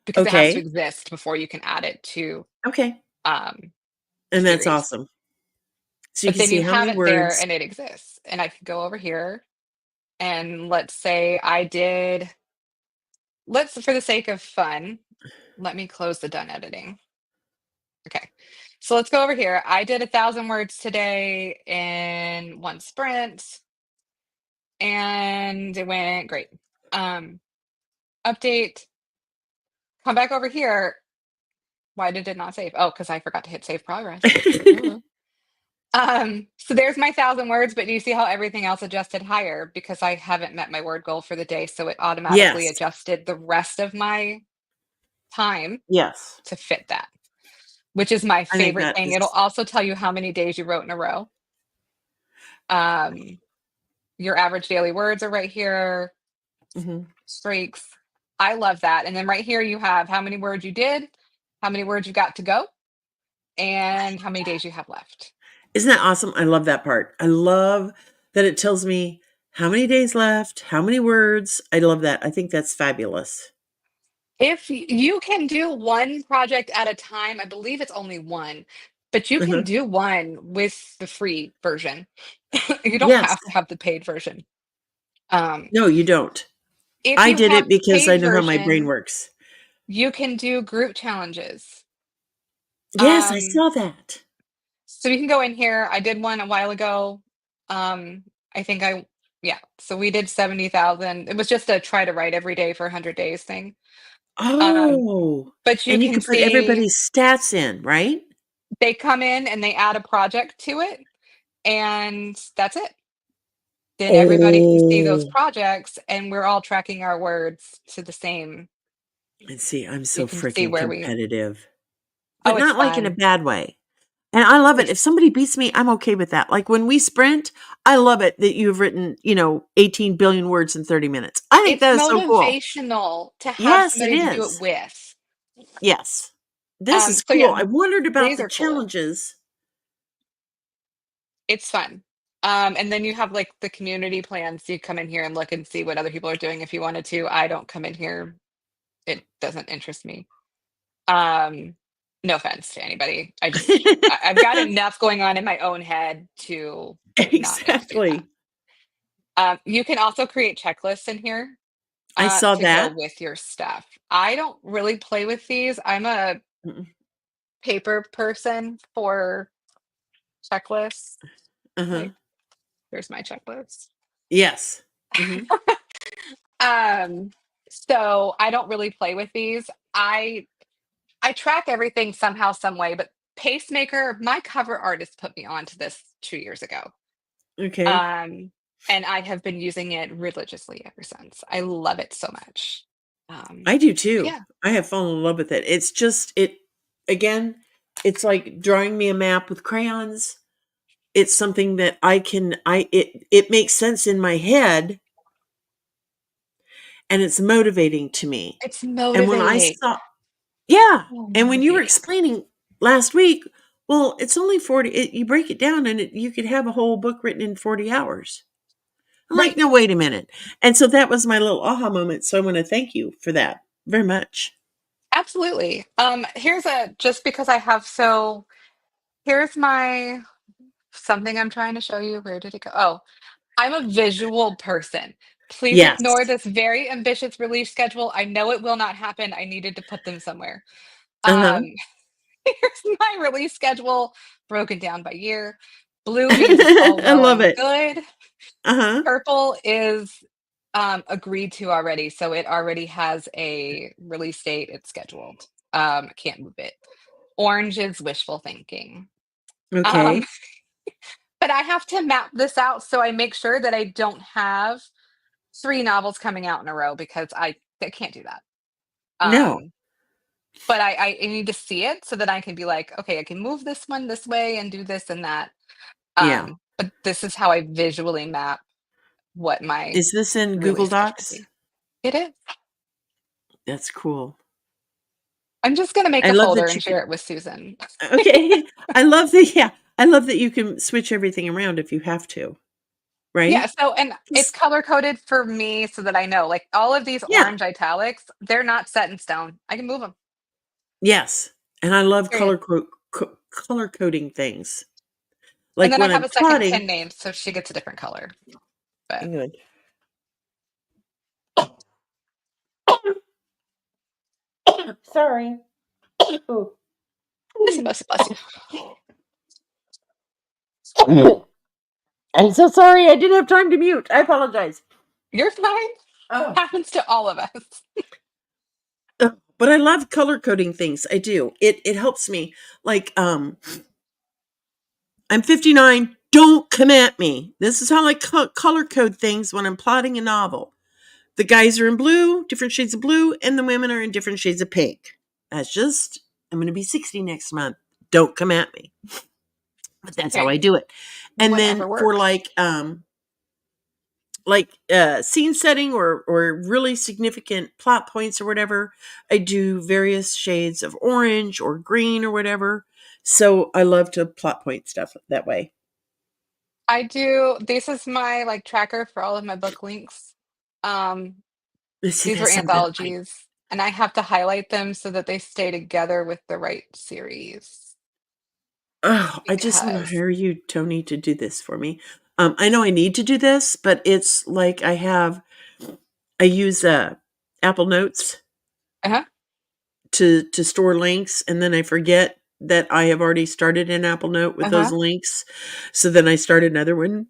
because it has to Okay. exist before you can add it to Okay. the And that's series. awesome. So you But can then you see how have many it there words. and it exists. And I could go over here and let's say I did, let's, for the sake of fun, let me close the done editing. Okay. So let's go over here. I did 1,000 words today in one sprint, and it went great. Um, Update. Come back over here. Why did it not save? Oh, because I forgot to hit save progress. Ooh. So there's my 1,000 words, but do you see how everything else adjusted higher because I haven't met my word goal for the day, so it automatically Yes. adjusted the rest of my time Yes. to fit that, which is my I think favorite that thing. is It'll also tell you how many days you wrote in a row. Um, your average daily words are right here, mhm. streaks. I love that. And then right here you have how many words you did, how many words you got to go, and how many days you have left. Isn't that awesome? I love that part. I love that it tells me how many days left, how many words. I love that. I think that's fabulous. If you can do one project at a time, I believe it's only one, but you can Uh-huh. do one with the free version. You don't Yes. have to have the paid version. Um, No, you don't. if I you did have it the because I paid know how my brain version, works. you can do group challenges. Yes, I Um, saw that. so you can go in here. I did one a while ago. Um, I think I, yeah. So we did 70,000. It was just a try to write every day for 100 days thing. Um, Oh, but you and you can could put see everybody's stats in, right? they come in and they add a project to it, and that's it. Then everybody can see those Oh. projects, and we're all tracking our words to the same. And see, I'm You so can see freaking where we. competitive, Oh, but it's not like in a fun. bad way. And I love it. It's If somebody beats me, I'm okay with that. Like when we sprint, I love it that you've written, 18 billion words in 30 minutes. I think it's that is so cool. motivational to have Yes, it somebody to do it is. with. Yes. This is So cool. yeah, I wondered about these the are cool. challenges. It's fun. And then you have like the community plans. You come in here and look and see what other people are doing if you wanted to. I don't come in here. It doesn't interest me. Um, no offense to anybody. I've got enough going on in my own head to not need to do that. Exactly. You can also create checklists in here I saw to go that. with your stuff. I don't really play with these. I'm a Mm-mm. paper person for checklists. Uh-huh. Like, here's my checklist. Yes. Mhm. Um, so I don't really play with these. I I track everything somehow, some way, but Pacemaker, my cover artist put me onto this 2 years ago. Okay. Um, and I have been using it religiously ever since. I love it so much. I do But too. yeah, I have fallen in love with it. It's just again, it's like drawing me a map with crayons. It's something that it makes sense in my head and it's motivating to me. it's And when I motivating. saw yeah, So and when you were motivating. explaining last week, well, it's only 40 you break it down and you could have a whole book written in 40 hours. I'm like, Right. "No, wait a minute." And so that was my little aha moment, so I wanna thank you for that very much. Absolutely. Here's a just because I have so here's my something I'm trying to show you. Where did it go? Oh, I'm a visual person. Please Yes. ignore this very ambitious release schedule. I know it will not happen. I needed to put them somewhere. Uh-huh. Um, here's my release schedule broken down by year. Blue means it's all I well love and it. good. Uh-huh. Purple is agreed to already, so it already has a release date. It's scheduled. Can't move it. Orange is wishful thinking. Um, Okay. but I have to map this out so I make sure that I don't have 3 novels coming out in a row because I can't do that. No. But I need to see it so that I can be like, "Okay, I can move this one this way and do this and that." Yeah. But this is how I visually map what my Is this in Google release schedule will Docs? be. It is. That's cool. I'm just gonna make I a love folder that and you can share it with Susan. okay. I love that yeah. I love that you can switch everything around if you have to, Yeah, right? so and it's 'Cause color coded for me so that I know, like, all of these yeah. orange italics, they're not set in stone. I can move them. Yes. And I love Period. color coding things. And Like then I when have I'm a second plotting pen name, so she gets a different color, but good. Sorry. Ooh. Bless you, bless you, bless you. I'm so sorry. I didn't have time to mute. I apologize. You're fine. Oh. Happens to all of us. But I love color coding things. I do. It helps me. Like, I'm 59. Don't come at me. This is how I color code things when I'm plotting a novel. The guys are in blue, different shades of blue, and the women are in different shades of pink. That's just, I'm going to be 60 next month. Don't come at me. But that's how I do it. And Whatever then for works. scene setting or really significant plot points or whatever, I do various shades of orange or green or whatever. So I love to plot point stuff that way. I do. This is my like tracker for all of my book links. Um, See, these were that's something anthologies, and I have to highlight them so that they stay together with the right series. I just want to Because hire you, Tony, to do this for me. I know I need to do this, but it's like I use Apple Notes uh-huh. to store links, and then I forget that I have already started an Apple Note with those Uh-huh. links. So then I start another one.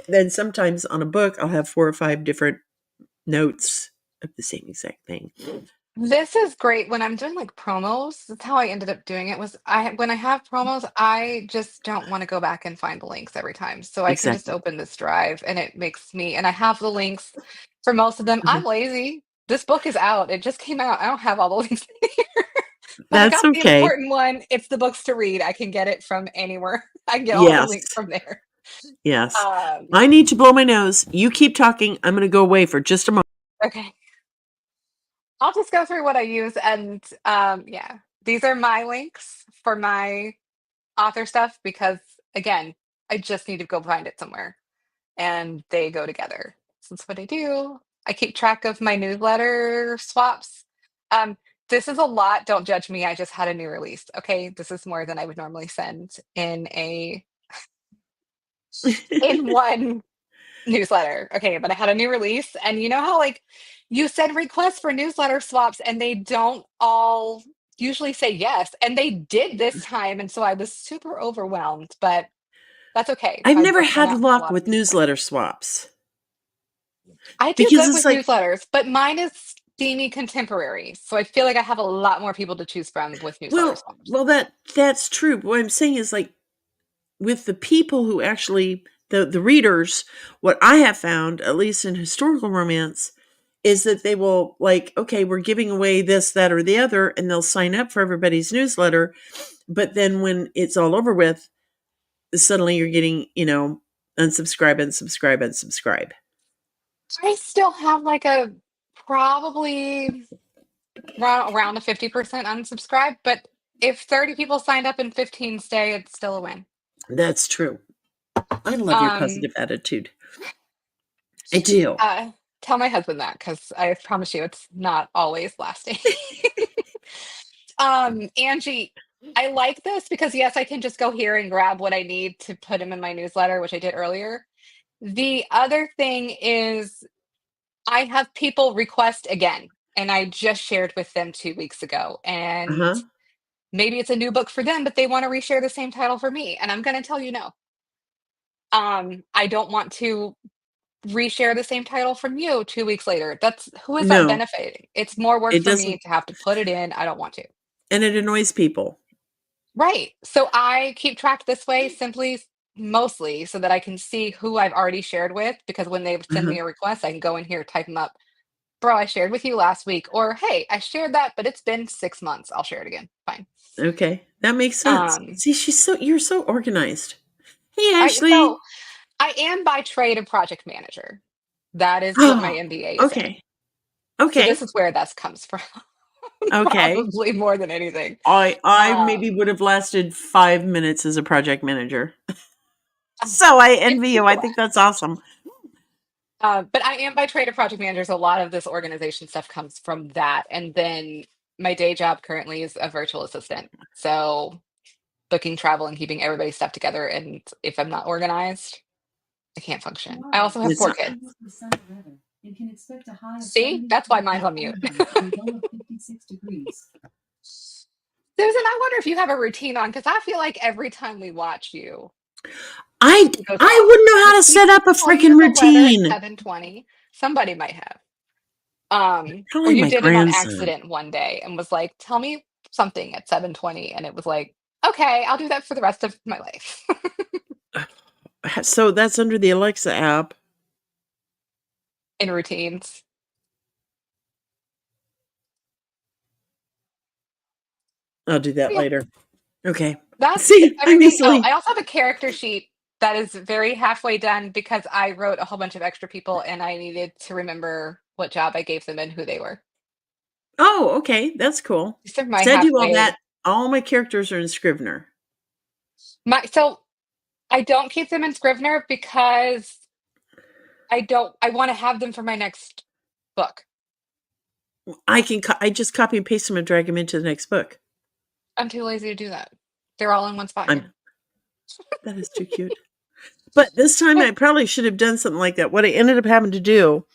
Then sometimes on a book, I'll have 4 or 5 different notes of the same exact thing. This is great when I'm doing like promos. That's how I ended up doing it was when I have promos, I just don't want to go back and find the links every time. So I can just Exactly. open this drive and it makes me and I have the links for most of them. Mhm. I'm lazy. This book is out. It just came out. I don't have all the links in here. But I That's got the okay. important one. It's the books to read. I can get it from anywhere. I can get all the Yes. links from there. Yes. Um, I need to blow my nose. You keep talking. I'm going to go away for just a moment. okay. I'll just go through what I use and yeah. These are my links for my author stuff because again, I just need to go find it somewhere and they go together. So that's what I do. I keep track of my newsletter swaps. Um, this is a lot. Don't judge me. I just had a new release. Okay, this is more than I would normally send in one newsletter. Okay, but I had a new release, and you know how like you send requests for newsletter swaps, and they don't all usually say yes, and they did this time, and so I was super overwhelmed. But that's okay. I've My never book went had out to a luck lot of with people. newsletter swaps I do because good it's with like, newsletters, but mine is steamy contemporary, so I feel like I have a lot more people to choose from with newsletter swaps. well, that's true. What I'm saying is like with the people who actually the readers, what I have found, at least in historical romance, is that they will like, okay, we're giving away this, that, or the other, and they'll sign up for everybody's newsletter. But then when it's all over with, suddenly you're getting, unsubscribe, unsubscribe, unsubscribe. I still have like a probably around a 50% unsubscribe, but if 30 people signed up and 15 stay, it's still a win. That's true. I love your Um, positive attitude. I do. tell my husband that because I promise you it's not always lasting. Angie, I like this because yes, I can just go here and grab what I need to put him in my newsletter, which I did earlier. The other thing is I have people request again, and I just shared with them 2 weeks ago. And Uh-huh. maybe it's a new book for them, but they want to reshare the same title for me. And I'm going to tell you no. I don't want to reshare the same title from you 2 weeks later. That's who is that No, benefiting? It's more work it for me doesn't, to have to put it in. I don't want to. and it annoys people. Right. So I keep track this way simply mostly so that I can see who I've already shared with because when they send Uh-huh. me a request, I can go in here, type them up. Bro, I shared with you last week. Or hey, I shared that, but it's been 6 months. I'll share it again. Fine. Okay, that makes sense. Um, See, you're so organized. Hey, I Ashley. so I am by trade a project manager. That is what my Oh, MBA is in. okay. So this Okay. is where that comes from, Okay. probably more than anything. I maybe Um, would have lasted 5 minutes as a project manager. So I it envy you. should I think that's awesome. but I am by trade a project manager. So a lot of this organization stuff comes from that. And then my day job currently is a virtual assistant. So booking travel and keeping everybody's stuff together. And if I'm not organized, I can't function. I also have It's 4 not kids. See? That's why mine's on mute. Susan, I wonder if you have a routine on because I feel like every time we watch you, I it goes I off. wouldn't know how Like to set people up a tell you freaking the weather at routine. 7:20. Somebody might have. Or Probably you my did it on grandson. accident one day and was like, "Tell me something at 7:20," and it was like, "Okay, I'll do that for the rest of my life." So that's under the Alexa app. In routines. I'll do that Yeah, later. Okay. that's See, I'm everything. Oh, easily I also have a character sheet that is very halfway done because I wrote a whole bunch of extra people and I needed to remember what job I gave them and who they were. Oh, okay, that's cool. These are my So I do all halfway. that. All my characters are in Scrivener. My so I don't keep them in Scrivener because I want to have them for my next book. I just copy and paste them and drag them into the next book. I'm too lazy to do that. They're all in one spot I'm here. That is too cute. But this time I probably should have done something like that. What I ended up having to do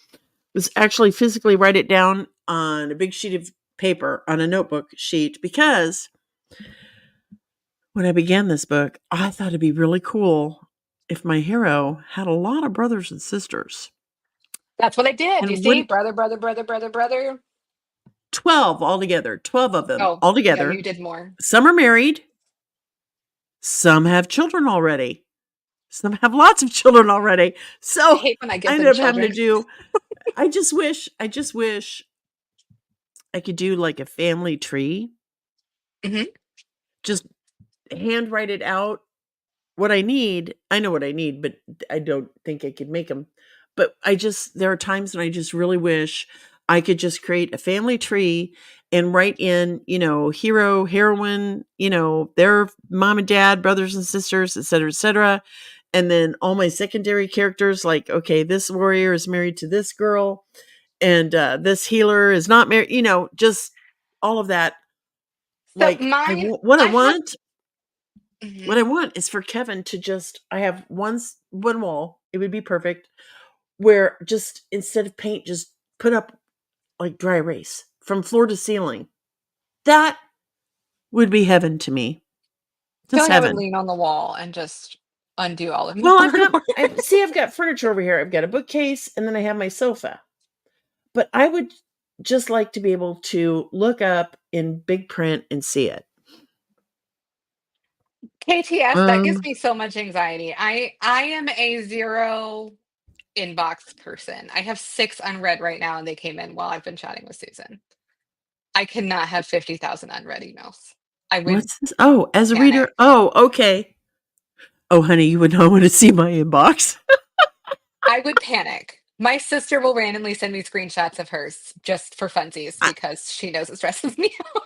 was actually physically write it down on a big sheet of paper on a notebook sheet because when I began this book, I thought it'd be really cool if my hero had a lot of brothers and sisters. That's what I did. You And see? wouldn't Brother, brother, brother, brother, brother. 12 altogether, 12 of them Oh, yeah, altogether. you did more. Some are married, some have children already. Some have lots of children already. I So hate when I I give ended them up having to children. do I just wish I could do like a family tree. Mhm. Just handwrite it out. What I need, I know what I need, but I don't think I could make them. But there are times when I just really wish I could just create a family tree and write in, hero, heroine, their mom and dad, brothers and sisters, et cetera, et cetera. And then all my secondary characters, like, okay, this warrior is married to this girl, and this healer is not married, just all of that. So Like, mine, what I I have. want what I Mhm. want is for Kevin to just I have one wall, it would be perfect, where just instead of paint, just put up like dry erase from floor to ceiling. That would be heaven to me. I feel Just like I would heaven. lean on the wall and just undo all of my Well, hard work. I've got furniture over here. I've got a bookcase and then I have my sofa. But I would just like to be able to look up in big print and see it. KTS, that gives Um, me so much anxiety. I am a 0 inbox person. I have 6 unread right now, and they came in while I've been chatting with Susan. I cannot have 50,000 unread emails. I would what's this? Oh, as a panic. reader. Oh, okay. Oh, honey, you would not want to see my inbox. I would panic. My sister will randomly send me screenshots of hers just for funsies because she knows it stresses me out.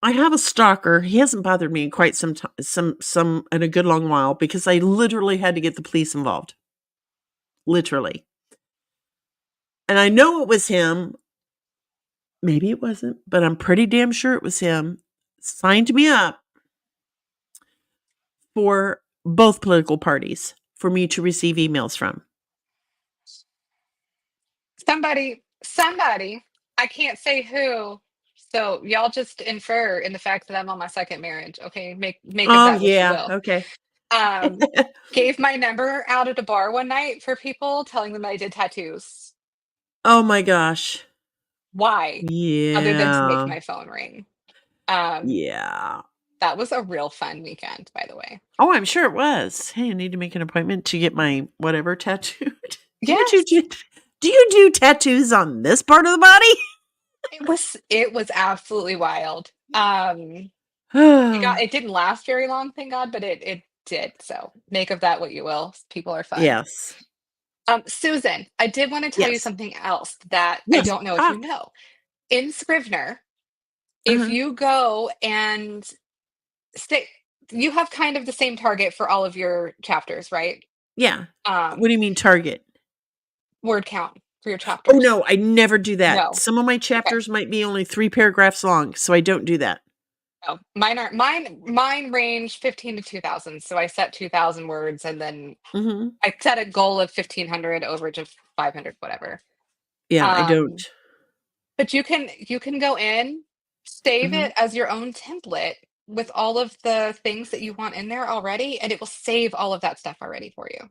I have a stalker. He hasn't bothered me in quite some time, some in a good long while because I literally had to get the police involved. Literally. And I know it was him. Maybe it wasn't, but I'm pretty damn sure it was him. Signed me up for both political parties for me to receive emails from. Somebody, I can't say who. So y'all just infer in the fact that I'm on my second marriage. Okay, make of Oh that what you yeah, will. okay. Um, Gave my number out at a bar one night for people, telling them I did tattoos. Oh my gosh. Why? Other than to make Yeah. my phone ring. Um, Yeah. that was a real fun weekend, by the way. Oh, I'm sure it was. Hey, I need to make an appointment to get my whatever tattooed. Do you Yes, do you do tattoos on this part of the body? it was absolutely wild. It didn't last very long, thank God, but it did. So make of that what you will. People are fun. Yes. Susan, I did want to tell you Yes. something else that I Yes. don't know if you Talk. know. In Scrivener, if Uh-huh. you go and stay, you have kind of the same target for all of your chapters, right? Yeah. What Um, do you mean target? Word count for your Oh, chapters. no, I never do that. No. Some of my Okay. chapters might be only 3 paragraphs long, so I don't do that. No. Mine range 15 to 2,000. So I set 2,000 words and then Mhm. I set a goal of 1,500, overage of 500, whatever. Yeah, I don't. Um, but you can go in. Save Mhm. it as your own template with all of the things that you want in there already, and it will save all of that stuff already for you.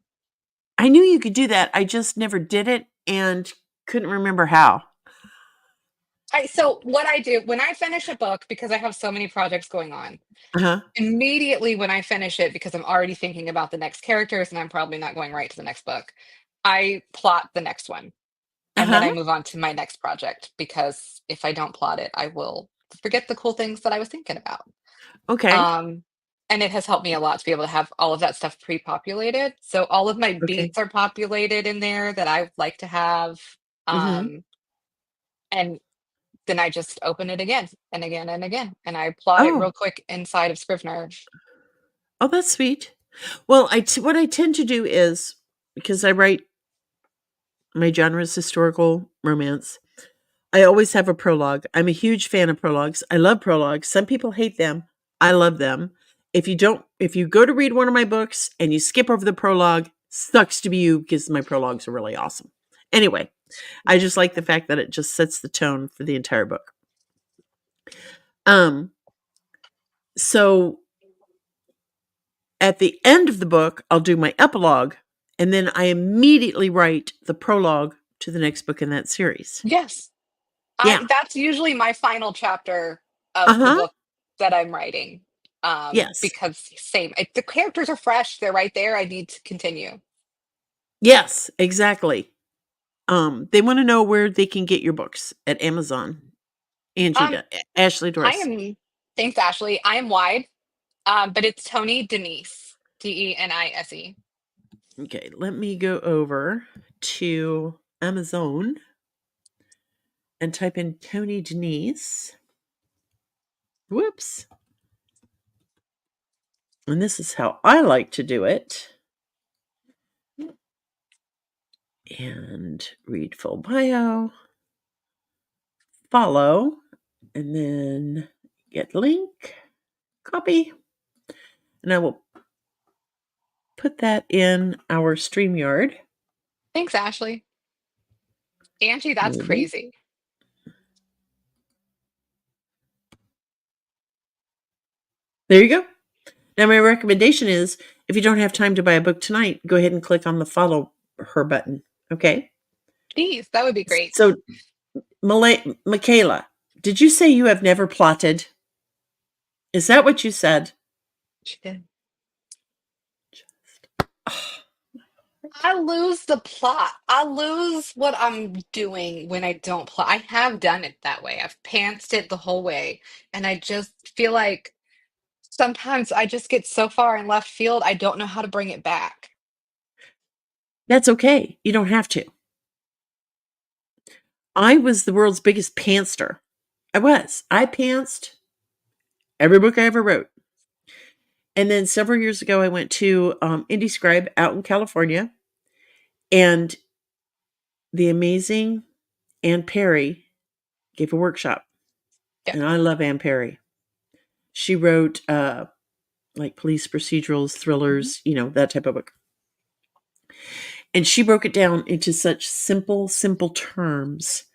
I knew you could do that, I just never did it and couldn't remember how. So what I do when I finish a book, because I have so many projects going on, Uh-huh. immediately when I finish it, because I'm already thinking about the next characters and I'm probably not going right to the next book, I plot the next one. And then Uh-huh. I move on to my next project because if I don't plot it, I will forget the cool things that I was thinking about. Okay. Um, and it has helped me a lot to be able to have all of that stuff pre-populated. So all of my Okay. beats are populated in there that I like to have. Mhm. Um, and then I just open it again and again and again, and I plot it Oh. real quick inside of Scrivener. Oh, that's sweet. Well, what I tend to do is, because I write my genre is historical romance, I always have a prologue. I'm a huge fan of prologues. I love prologues. Some people hate them. I love them. If you go to read one of my books and you skip over the prologue, sucks to be you because my prologues are really awesome. Anyway, I just like the fact that it just sets the tone for the entire book. Um, so at the end of the book, I'll do my epilogue, and then I immediately write the prologue to the next book in that series. Yes. Yeah. I That's usually my final chapter of the Uh-huh. book that I'm writing. Yes. Because same, the characters are fresh, they're right there. I need to continue. Yes, exactly. They wanna know where they can get your books at Amazon. Angie Um, do Ashley I Doris. am Thanks, Ashley. I am wide, but it's Tony Denise, Denise. Okay, let me go over to Amazon and type in Tony Denise. Whoops. And this is how I like to do it. And read full bio, follow, and then get link, copy, and I will put that in our StreamYard. Thanks, Ashley. Angie, that's Maybe. crazy. There you go. Now, my recommendation is if you don't have time to buy a book tonight, go ahead and click on the follow her button. Okay. Please, that would be great. So, Michaela, did you say you have never plotted? Is that what you said? She did. I lose the plot. I lose what I'm doing when I don't plot. I have done it that way. I've pantsed it the whole way. And I just feel like sometimes I just get so far in left field, I don't know how to bring it back. That's okay. You don't have to. I was the world's biggest pantster. I was. I pantsed every book I ever wrote. And then several years ago, I went to Indie Scribe out in California, and the amazing Ann Perry gave a workshop. Yeah. And I love Ann Perry. She wrote like police procedurals, Mhm. thrillers, that type of book. And she broke it down into such simple terms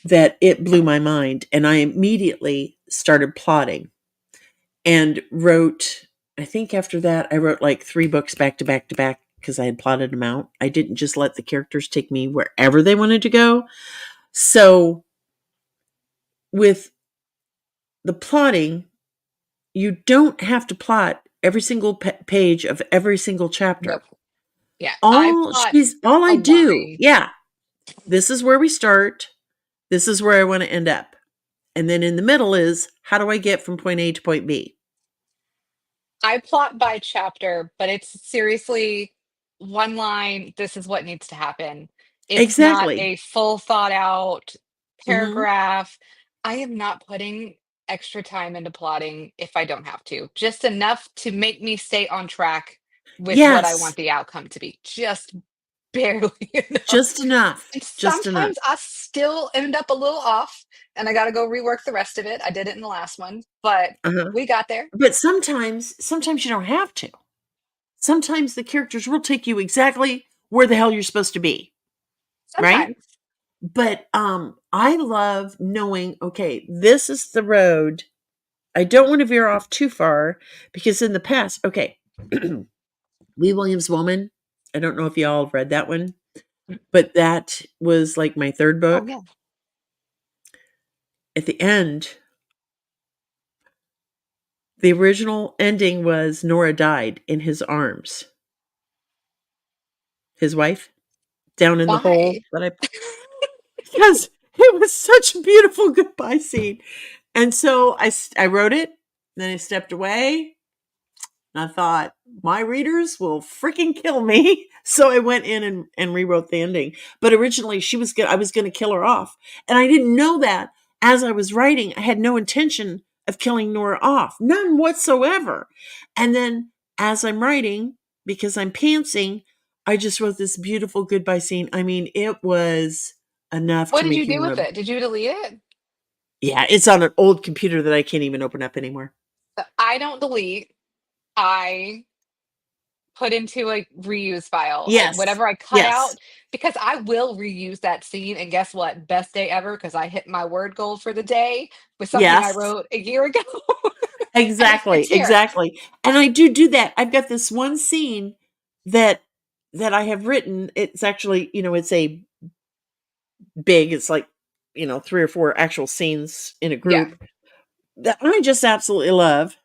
that it blew my mind. And I immediately started plotting and wrote, I think after that, I wrote like 3 books back to back to back because I had plotted them out. I didn't just let the characters take me wherever they wanted to go. So with the plotting, you don't have to plot every single page of every single chapter. Nope. Yeah. I plot All a I do, line. yeah, this is where we start. This is where I want to end up. And then in the middle is how do I get from point A to point B? I plot by chapter, but it's seriously one line. This is what needs to happen. It's not Exactly. a full thought out Mhm. paragraph. I am not putting extra time into plotting if I don't have to. Just enough to make me stay on track with what I Yes. want the outcome to be. Just barely enough. Just enough. And Just enough. sometimes I still end up a little off and I got to go rework the rest of it. I did it in the last one, but Uh-huh. we got there. But sometimes you don't have to. Sometimes the characters will take you exactly where the hell you're supposed to be, right? Sometimes. But I love knowing, okay, this is the road. I don't want to veer off too far because in the past, okay, Lee Williams Woman. I don't know if y'all read that one, Mm. but that was like my third Oh book. yeah. At the end, the original ending was Nora died in his arms. His wife down in the hole Why? that I because it was such a beautiful goodbye scene. And so I wrote it, then I stepped away, and I thought, my readers will freaking kill me. So I went in and rewrote the ending. But originally I was gonna kill her off. And I didn't know that as I was writing. I had no intention of killing Nora off. None whatsoever. And then as I'm writing, because I'm pantsing, I just wrote this beautiful goodbye scene. I mean, it was enough What to did you make you do with wanna. it? Did you delete it? Yeah, it's on an old computer that I can't even open up anymore. I don't delete. I put into a reuse file. I Yes. whatever I cut Yes. out because I will reuse that scene, and guess what? Best day ever because I hit my word goal for the day with something I Yes. wrote a year ago, and it's Exactly, here. exactly. And I do that. I've got this one scene that I have written. It's actually, it's a big, it's like, 3 or 4 actual scenes in a Yeah. group that I just absolutely love.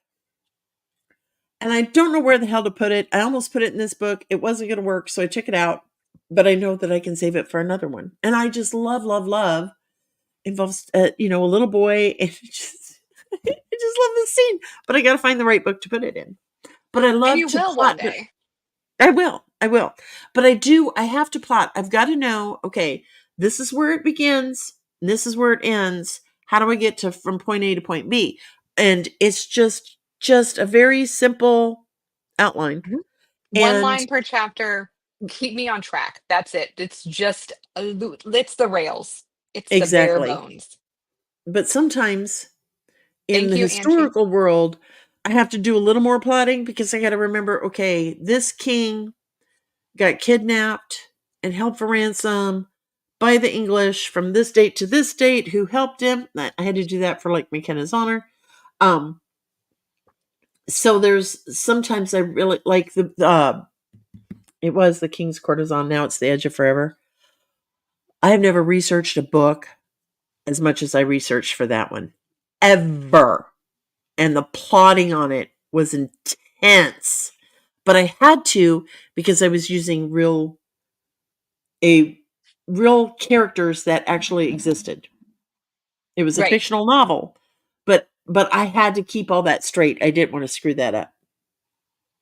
And I don't know where the hell to put it. I almost put it in this book. It wasn't going to work, so I took it out, but I know that I can save it for another one. And I just love, love, love involves, a little boy and I just love this scene, but I got to find the right book to put it in. But I And love you to will one plot. day. I will. I will. But I have to plot. I've got to know, okay, this is where it begins, and this is where it ends. How do I get to from point A to point B? And it's just a very simple outline. Mhm. One And line per chapter, keep me on track. That's it. It's just it's the rails. It's the bare exactly. bones. But sometimes in Thank the you, Angie. historical world, I have to do a little more plotting because I got to remember, okay, this king got kidnapped and held for ransom by the English from this date to this date. Who helped him? I had to do that for like McKenna's honor. Um, so there's sometimes I really like the it was the King's Courtesan. Now it's the Edge of Forever. I have never researched a book as much as I researched for that one ever, and the plotting on it was intense. But I had to because I was using a real characters that actually existed. It was a Right. fictional novel, but I had to keep all that straight. I didn't want to screw that up.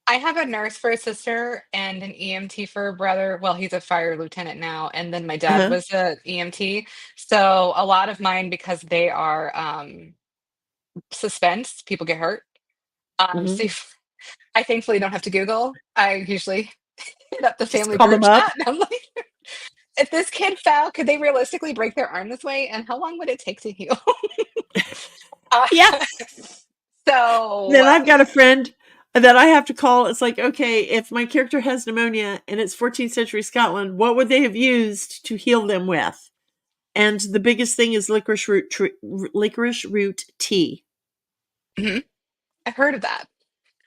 I have a nurse for a sister and an EMT for a brother. Well, he's a fire lieutenant now, and then my dad Uh-huh. was a EMT. So a lot of mine, because they are suspense, people get hurt. Mhm. So I thankfully don't have to Google. I usually hit up the Just family call group them up. chat, and I'm like, if this kid fell, could they realistically break their arm this way? And how long would it take to heal? uh, Yeah. so Then I've got a friend that I have to call. It's like, okay, if my character has pneumonia and it's 14th century Scotland, what would they have used to heal them with? And the biggest thing is licorice root tea. mhm, I've heard of that.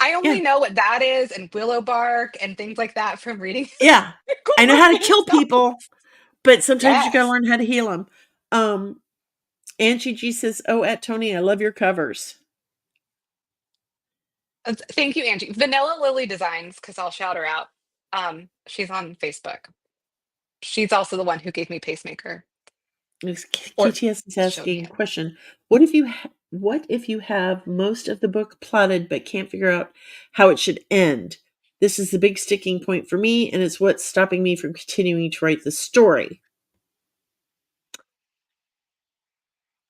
I Yeah. only know what that is and willow bark and things like that from reading Yeah. I know how to kill romance people, novels. but sometimes you got to Yes. learn how to heal them. Angie G says, "Oh, at Tony, I love your covers." Thank you, Angie. Vanilla Lily Designs, because I'll shout her out. She's on Facebook. She's also the one who gave me Pacemaker or KTS is showed me asking it. question: what if you have most of the book plotted but can't figure out how it should end? This is the big sticking point for me, and it's what's stopping me from continuing to write the story.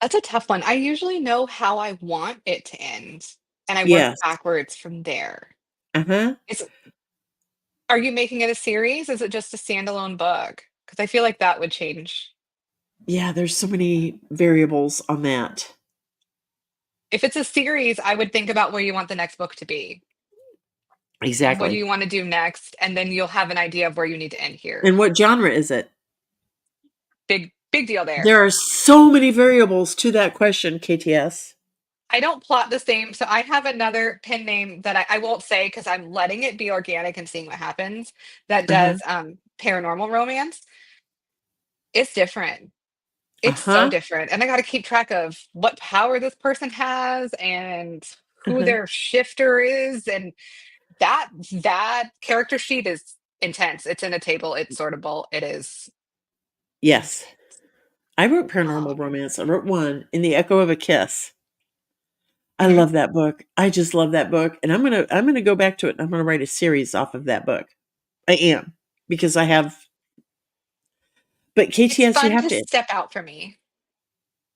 That's a tough one. I usually know how I want it to end, and I work Yes. backwards from there. Uh huh. Is Are you making it a series? Is it just a standalone book? Because I feel like that would change. Yeah. There's so many variables on that. If it's a series, I would think about where you want the next book to be. What do Exactly. you want to do next? And then you'll have an idea of where you need to end here. And what genre is it? Big Big deal there. There are so many variables to that question, KTS. I don't plot the same. So I have another pen name that I won't say because I'm letting it be organic and seeing what happens. That Uh-huh. does paranormal romance. It's different. It's so Uh-huh. different. And I got to keep track of what power this person has and who Uh-huh. their shifter is. And that character sheet is intense. It's in a table, it's sortable, it is Yes. I wrote paranormal um romance. I wrote one, In the Echo of a Kiss. I mhm. love that book. I just love that book, and I'm gonna go back to it, and I'm gonna write a series off of that book. I am, because I have but It's KTS, you fun have to to. step out for me.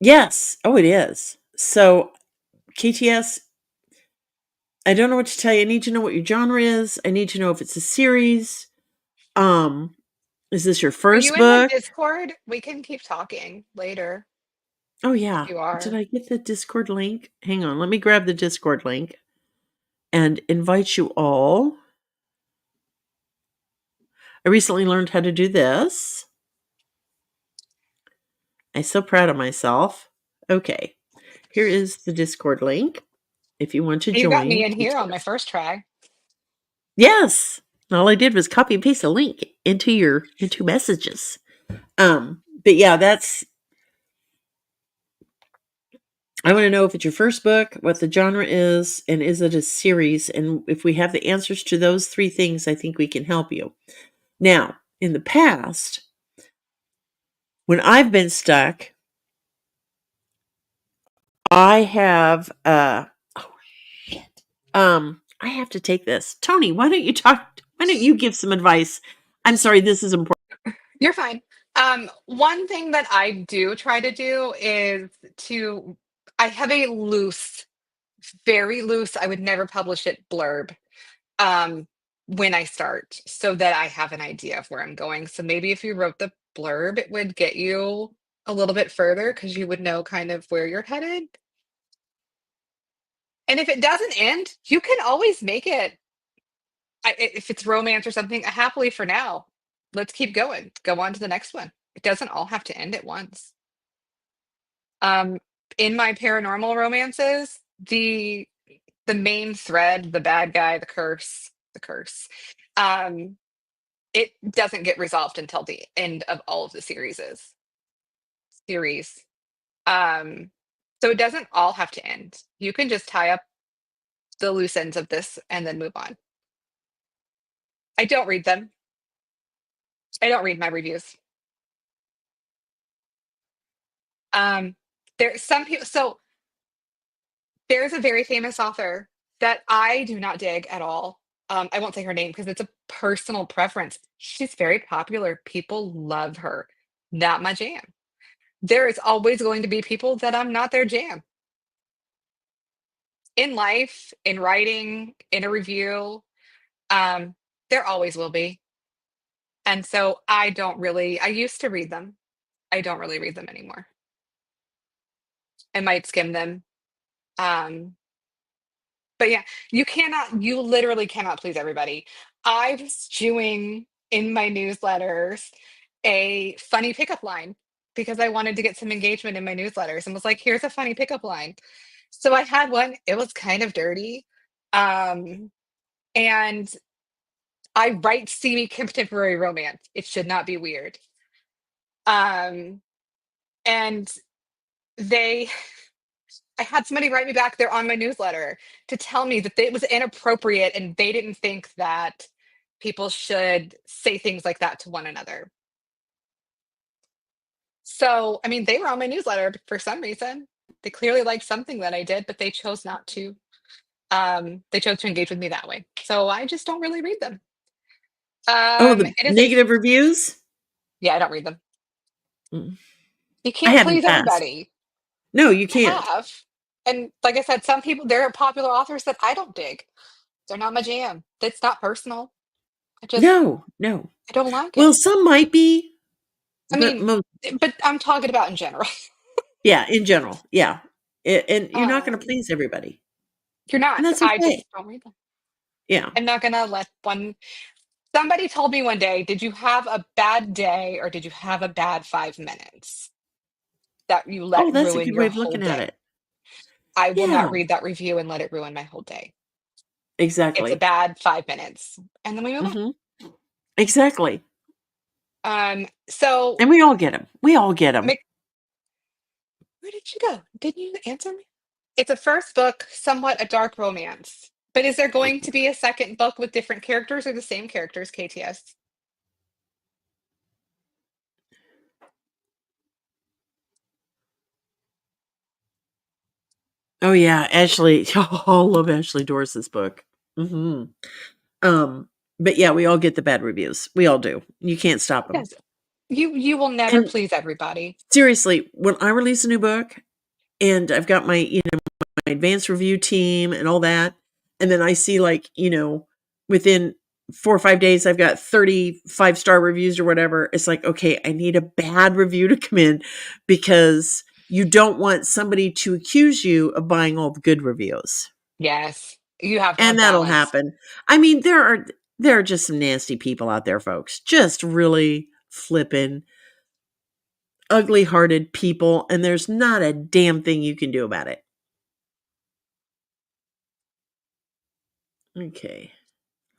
Yes. Oh, it is. So, KTS, I don't know what to tell you. I need to know what your genre is. I need to know if it's a series. Um, is this your Are you first in the book? Discord? We can keep talking later Oh, if yeah. you Did are. I get the Discord link? Hang on, let me grab the Discord link and invite you all. I recently learned how to do this. I'm so proud of myself. Okay. Here is the Discord link if you want to You got join me in here on my KTS. first try. Yes. All I did was copy and paste a link into messages. But yeah, that's I want to know if it's your first book, what the genre is, and is it a series? And if we have the answers to those three things, I think we can help you. Now, in the past, when I've been stuck, I have oh shit. I have to take this. Tony, why don't you give some advice? I'm sorry, this is important. You're fine. One thing that I do try to do is to I have a loose, very loose, I would never publish it blurb um when I start so that I have an idea of where I'm going. So maybe if you wrote the blurb, it would get you a little bit further because you would know kind of where you're headed. And if it doesn't end, you can always make it if it's romance or something, happily for now. Let's keep going. Go on to the next one. It doesn't all have to end at once. Um, in my paranormal romances, the main thread, the bad guy, the curse, um, it doesn't get resolved until the end of all of the series. Um, so it doesn't all have to end. You can just tie up the loose ends of this and then move on. I don't read them. I don't read my reviews. Um, there's some people. So there's a very famous author that I do not dig at all. I won't say her name because it's a personal preference. She's very popular. People love her. Not my jam. There is always going to be people that I'm not their jam. In life, in writing, in a review, um, there always will be. And so I used to read them. I don't really read them anymore. I might skim them. Um, But yeah, you literally cannot please everybody. I was doing in my newsletters a funny pickup line because I wanted to get some engagement in my newsletters and was like, here's a funny pickup line. So I had one, it was kind of dirty. Um, and I write seamy contemporary romance. It should not be weird. Um, and they I had somebody write me back there on my newsletter to tell me that it was inappropriate and they didn't think that people should say things like that to one another. So, I mean, they were on my newsletter for some reason. They clearly liked something that I did, but they chose not to. They chose to engage with me that way. So I just don't really read them. Oh, the It is a negative reviews? yeah, I don't read them. Mm. You I can't have in the please past. everybody. No, you I can't. have. And like I said, some people there are popular authors that I don't dig. They're not my jam. It's not personal. I just No, no. I don't like Well, it. some might be, I but mean, most, but I'm talking about in general. yeah, in general, yeah. And you're not gonna Um, please everybody, you're and not. that's I okay. just don't read them. Yeah. I'm not gonna let one. Somebody told me one day, "Did you have a bad day or did you have a bad 5 minutes that you Oh, let that's a ruin good your way of whole looking at day?" it. I will not Yeah, read that review and let it ruin my whole day. It's a exactly. bad 5 minutes, and then we move on. Mhm. Exactly. So And we all get them. We all get them. Mc where did you go? Didn't you answer me? It's a first book, somewhat a dark romance. But is there going to be a second book with different characters or the same characters, KTS? Oh, yeah, Ashley oh, I love Ashley Dorsey's book. Mhm. Um, but yeah, we all get the bad reviews. We all do. You can't stop them. Yes. You will never And please everybody. seriously, when I release a new book and I've got my, my advanced review team and all that, and then I see like, within 4 or 5 days I've got 35-star reviews or whatever, it's like, okay, I need a bad review to come in because you don't want somebody to accuse you of buying all the good reviews. Yes. You have to And have that'll balance. happen. I mean, there are just some nasty people out there, folks. Just really flippin' ugly-hearted people, and there's not a damn thing you can do about it. Okay,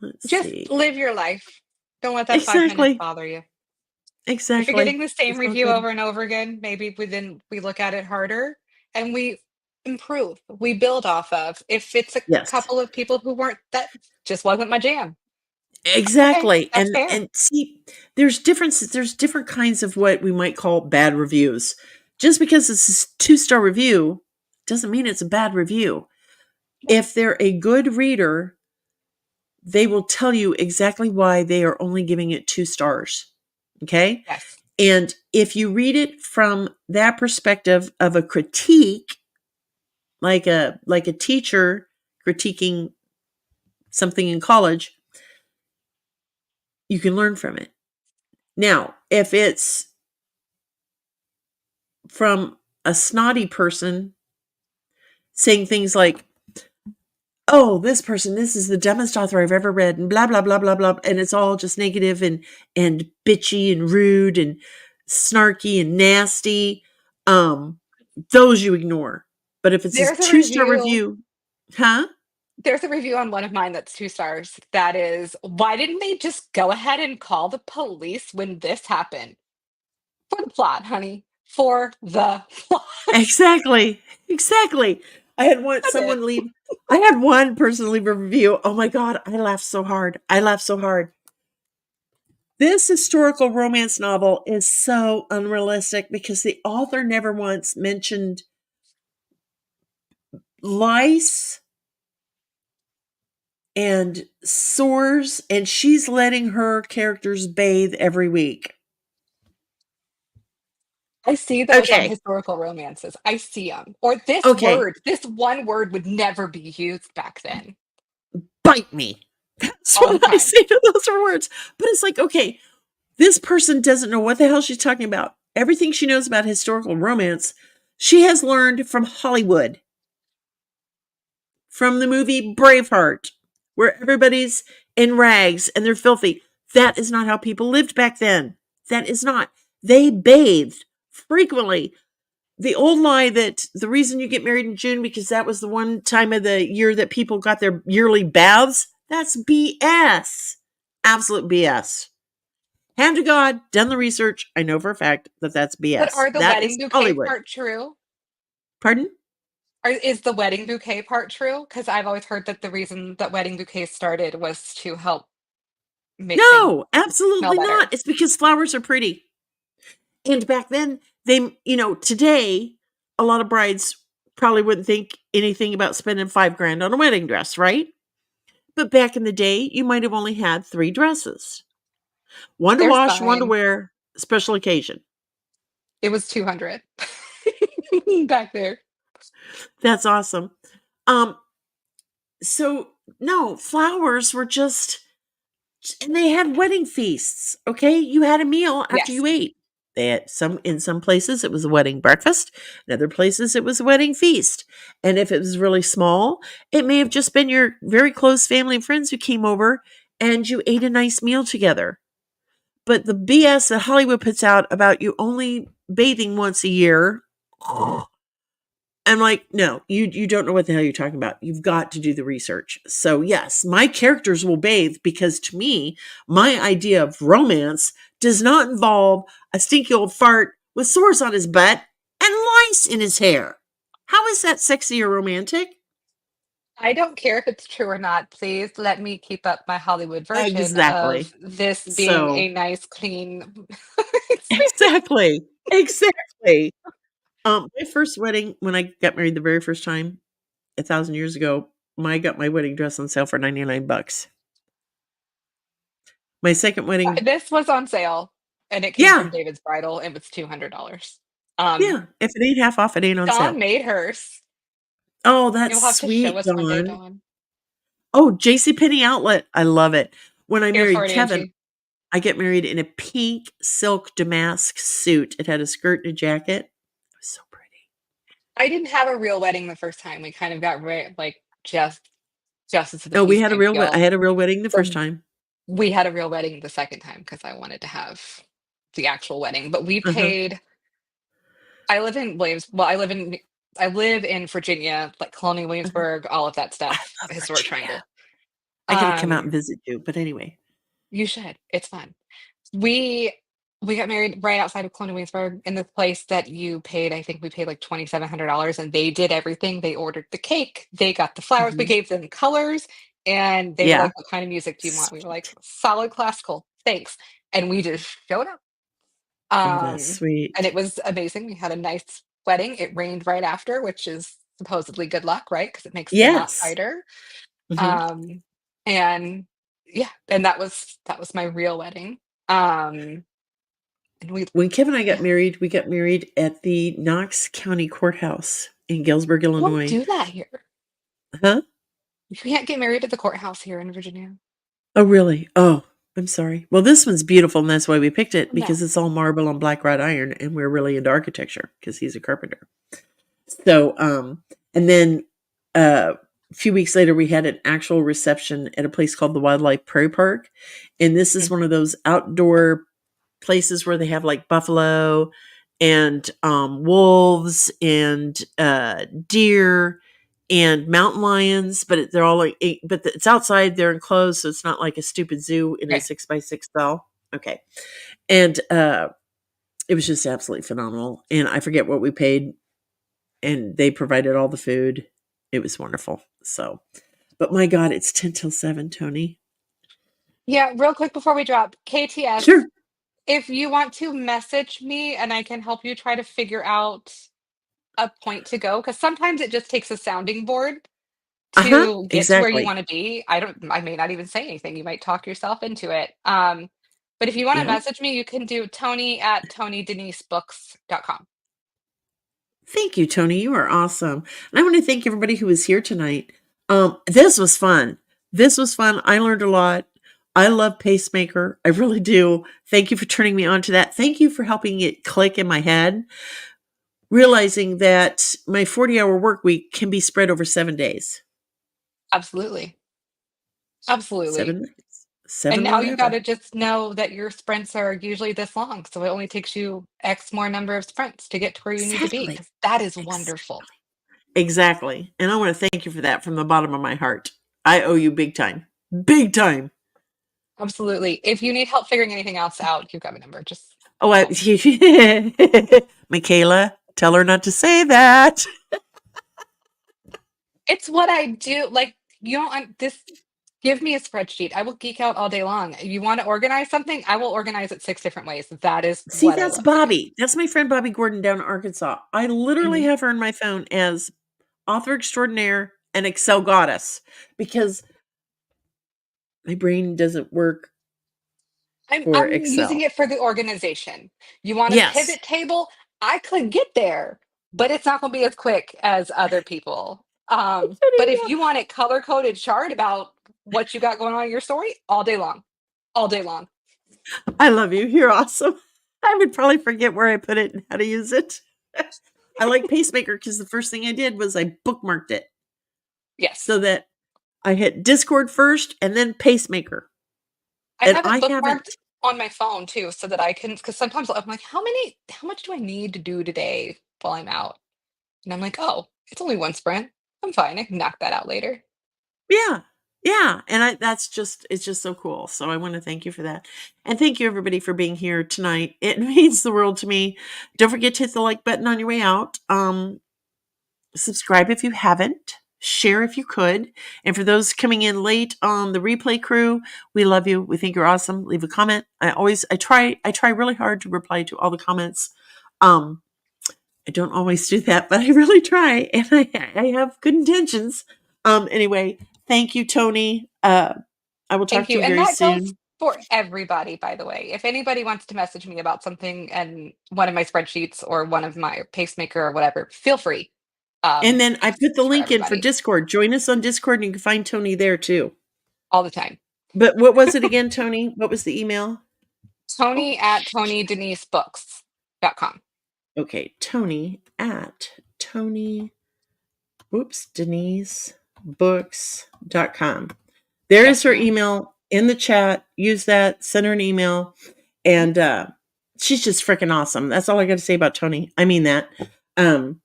let's Just see. live your life. Don't let that 5 minutes Exactly, bother you. If you're getting exactly. the same It's all review good. over and over again, maybe we look at it harder and we improve. We build off of. If it's a Yes. couple of people who weren't that just wasn't my jam. Okay, Exactly, that's fair. and see, there's different kinds of what we might call bad reviews. Just because it's a 2-star review doesn't mean it's a bad review. If they're a good reader, they will tell you exactly why they are only giving it 2 stars. Okay? Yes. And if you read it from that perspective of a critique, like a teacher critiquing something in college, you can learn from it. Now, if it's from a snotty person saying things like, "Oh, this is the dumbest author I've ever read," and blah blah blah blah blah, and it's all just negative and bitchy and rude and snarky and nasty, um, those you ignore. But if it's a There's a 2-star review review, huh? there's a review on one of mine that's 2 stars that is, "Why didn't they just go ahead and call the police when this happened?" For the plot, honey. For the plot. Exactly, exactly. I had That's it. I had one person leave a review. Oh my god, I laughed so hard. I laughed so hard. This historical romance novel is so unrealistic because the author never once mentioned lice and sores, and she's letting her characters bathe every week. I see those on Okay, historical romances. I see them. Or okay, this one word would never be used back then, bite me. That's all the what I time. say to those words. But it's like, okay, this person doesn't know what the hell she's talking about. Everything she knows about historical romance, she has learned from Hollywood, from the movie Braveheart, where everybody's in rags and they're filthy. That is not how people lived back then. That is not. They bathed frequently. The old lie that the reason you get married in June because that was the one time of the year that people got their yearly baths, that's BS. Absolute BS. Hand to God, done the research. I know for a fact that that's But BS. are the That wedding is bouquet Hollywood. part true? Pardon? Is the wedding bouquet part true? Because I've always heard that the reason that wedding bouquets started was to help make things No, smell absolutely not. better. It's because flowers are pretty. And back then, today, a lot of brides probably wouldn't think anything about spending 5 grand on a wedding dress, right? But back in the day, you might have only had 3 dresses, one to There's wash, one to mine. wear, special occasion. It was 200 back there. That's awesome. Um, so no, flowers were just, and they had wedding feasts. Okay, you had a meal after Yes. you ate. They had in some places it was a wedding breakfast, in other places it was a wedding feast. And if it was really small, it may have just been your very close family and friends who came over and you ate a nice meal together. But the BS that Hollywood puts out about you only bathing once a year, I'm like, no, you don't know what the hell you're talking about. You've got to do the research. So yes, my characters will bathe because to me, my idea of romance does not involve a stinky old fart with sores on his butt and lice in his hair. How is that sexy or romantic? I don't care if it's true or not. Please let me keep up my Hollywood version of Exactly. this being a So nice, clean experience. exactly. Exactly. My first wedding, when I got married the very first time, 1,000 years ago, I got my wedding dress on sale for 99 bucks. My second wedding, This was on sale, and it came from yeah, David's Bridal, and it was $200. yeah. If it ain't half off, it ain't on Dawn sale. made hers. Oh, that's You'll have to show sweet, us one day, Dawn. Dawn. Oh, JCPenney outlet. I love it. When I Here for married it, Kevin, Angie. I get married in a pink silk damask suit. It had a skirt and a jacket. It was so pretty. I didn't have a real wedding the first time. We kind of got like just justice of the Oh, peace type I deal. had a real wedding the first So time. we had a real wedding the second time because I wanted to have the actual wedding. But we Uh-huh. paid. I live in Williams. Well, I live in Virginia, like Colonial Uh-huh. Williamsburg, all of that I stuff, love historic Virginia. triangle. I gotta come out and Um, visit you. But anyway. you should. It's fun. We we got married right outside of Colonial Williamsburg in this place that you paid. I think we paid like $2,700, and they did everything. They ordered the cake, they got the flowers, we Mhm. gave them colors, and they were Yeah. like, "What kind of music do you want?" We were like, Sweet. "Solid classical, thanks." And we just showed up. Oh, that's And sweet. it was amazing. We had a nice wedding. It rained right after, which is supposedly good luck, right? Because it makes the knot Yes. tighter. Mhm. Um, and yeah, and that was my real wedding. Um, and When Kevin and I yeah, we got married at the Knox County Courthouse in Galesburg, we don't Illinois. do that here. Huh? You can't get married at the courthouse here in Virginia. Oh, really? Oh, I'm sorry. Well, this one's beautiful, and that's why we picked it because No. it's all marble and black wrought iron, and we're really into architecture because he's a carpenter. So, and then a few weeks later, we had an actual reception at a place called the Wildlife Prairie Park, and this is Mm. one of those outdoor places where they have like buffalo and wolves and deer and mountain lions, but they're all like, it's outside, they're enclosed, so it's not like a stupid zoo in a Okay. 6x6 cell. Okay. And it was just absolutely phenomenal. And I forget what we paid, and they provided all the food. It was wonderful. So, but my God, it's 10 till 7, Tony. Yeah, real quick before we drop, KTS, Sure. if you want to message me and I can help you try to figure out a point to go, because sometimes it just takes a sounding board Uh huh. to get to where you Exactly. wanna be. I may not even say anything, you might talk yourself into it. But if you wanna Yeah. message me, you can do Tony@TonyDeniseBooks.com. Thank you, Tony. You are awesome. And I want to thank everybody who was here tonight. This was fun. This was fun. I learned a lot. I love Pacemaker. I really do. Thank you for turning me on to that. Thank you for helping it click in my head, realizing that my 40-hour work week can be spread over 7 days. Absolutely. Absolutely. 7 days. And 7 now you whatever. gotta just know that your sprints are usually this long, so it only takes you X more number of sprints to get to where you need to be, Exactly. because that is Exactly. wonderful. Exactly. And I want to thank you for that from the bottom of my heart. I owe you big time. Big time. Absolutely. If you need help figuring anything else out, you've got my number, just Oh, call me. Michaela, tell her not to say that. It's what I do, like, you don't this give me a spreadsheet, I will geek out all day long. You wanna organize something, I will organize it 6 different ways. That is See, what I that's love to do. Bobby. That's my friend Bobby Gordon down in Arkansas. I literally Mhm. have her in my phone as author extraordinaire and Excel goddess because my brain doesn't work for I'm using Excel. it for the organization. You want a Yes. pivot table? I could get there, but it's not gonna be as quick as other people. I don't But even if know. you want a color-coded chart about what you got going on in your story, all day long. All day long. I love you. You're awesome. I would probably forget where I put it and how to use it. I like Pacemaker because the first thing I did was I bookmarked it Yes. so that I hit Discord first and then Pacemaker. I And have it I bookmarked haven't. on my phone too so that I can, because sometimes I'm like, how much do I need to do today while I'm out? And I'm like, "Oh, it's only 1 sprint. I'm fine. I can knock that out later." Yeah. Yeah, and that's just it's just so cool. So I wanna thank you for that. And thank you everybody for being here tonight. It means the world to me. Don't forget to hit the like button on your way out. Subscribe if you haven't. Share if you could. And for those coming in late on the replay crew, we love you. We think you're awesome. Leave a comment. I try really hard to reply to all the comments. Um, I don't always do that, but I really try, and I have good intentions. Anyway, thank you, Tony. I will talk Thank to you, you and very that goes soon. for everybody, by the way. If anybody wants to message me about something and one of my spreadsheets or one of my pacemaker or whatever, feel free. And then I put the It's for link in for everybody Discord. Join us on Discord, and you can find Tony there too. all the time. But what was it again, Tony? What was the email? Oh, Tony at TonyDeniseBooks.com. okay. Tony at Tony, whoops, DeniseBooks.com. There is Yes, her ma'am. email in the chat. Use that, send her an email. And she's just freaking awesome. That's all I got to say about Tony. I mean that. Um,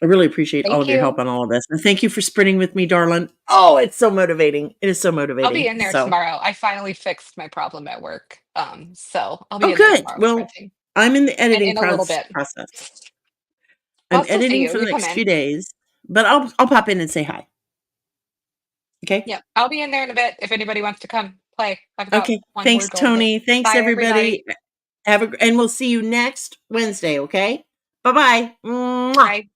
I really appreciate all Thank of your help you. on all of this. And thank you for sprinting with me, darling. Oh, it's so motivating. It is so I'll be motivating. in there So, tomorrow. I finally fixed my problem at work. So I'll be oh, in there good. tomorrow Well, sprinting I'm in the and editing in a little bit. process. I'm I'll still see editing you. for the You come next few in. days, but I'll pop in and say hi. Okay. Yep. I'll be in there in a bit if anybody wants to come play. I've got Okay. one Thanks, board going a bit. Tony. Thanks, Bye, everybody. everybody. And we'll see you next Wednesday. Okay. Bye bye. Bye.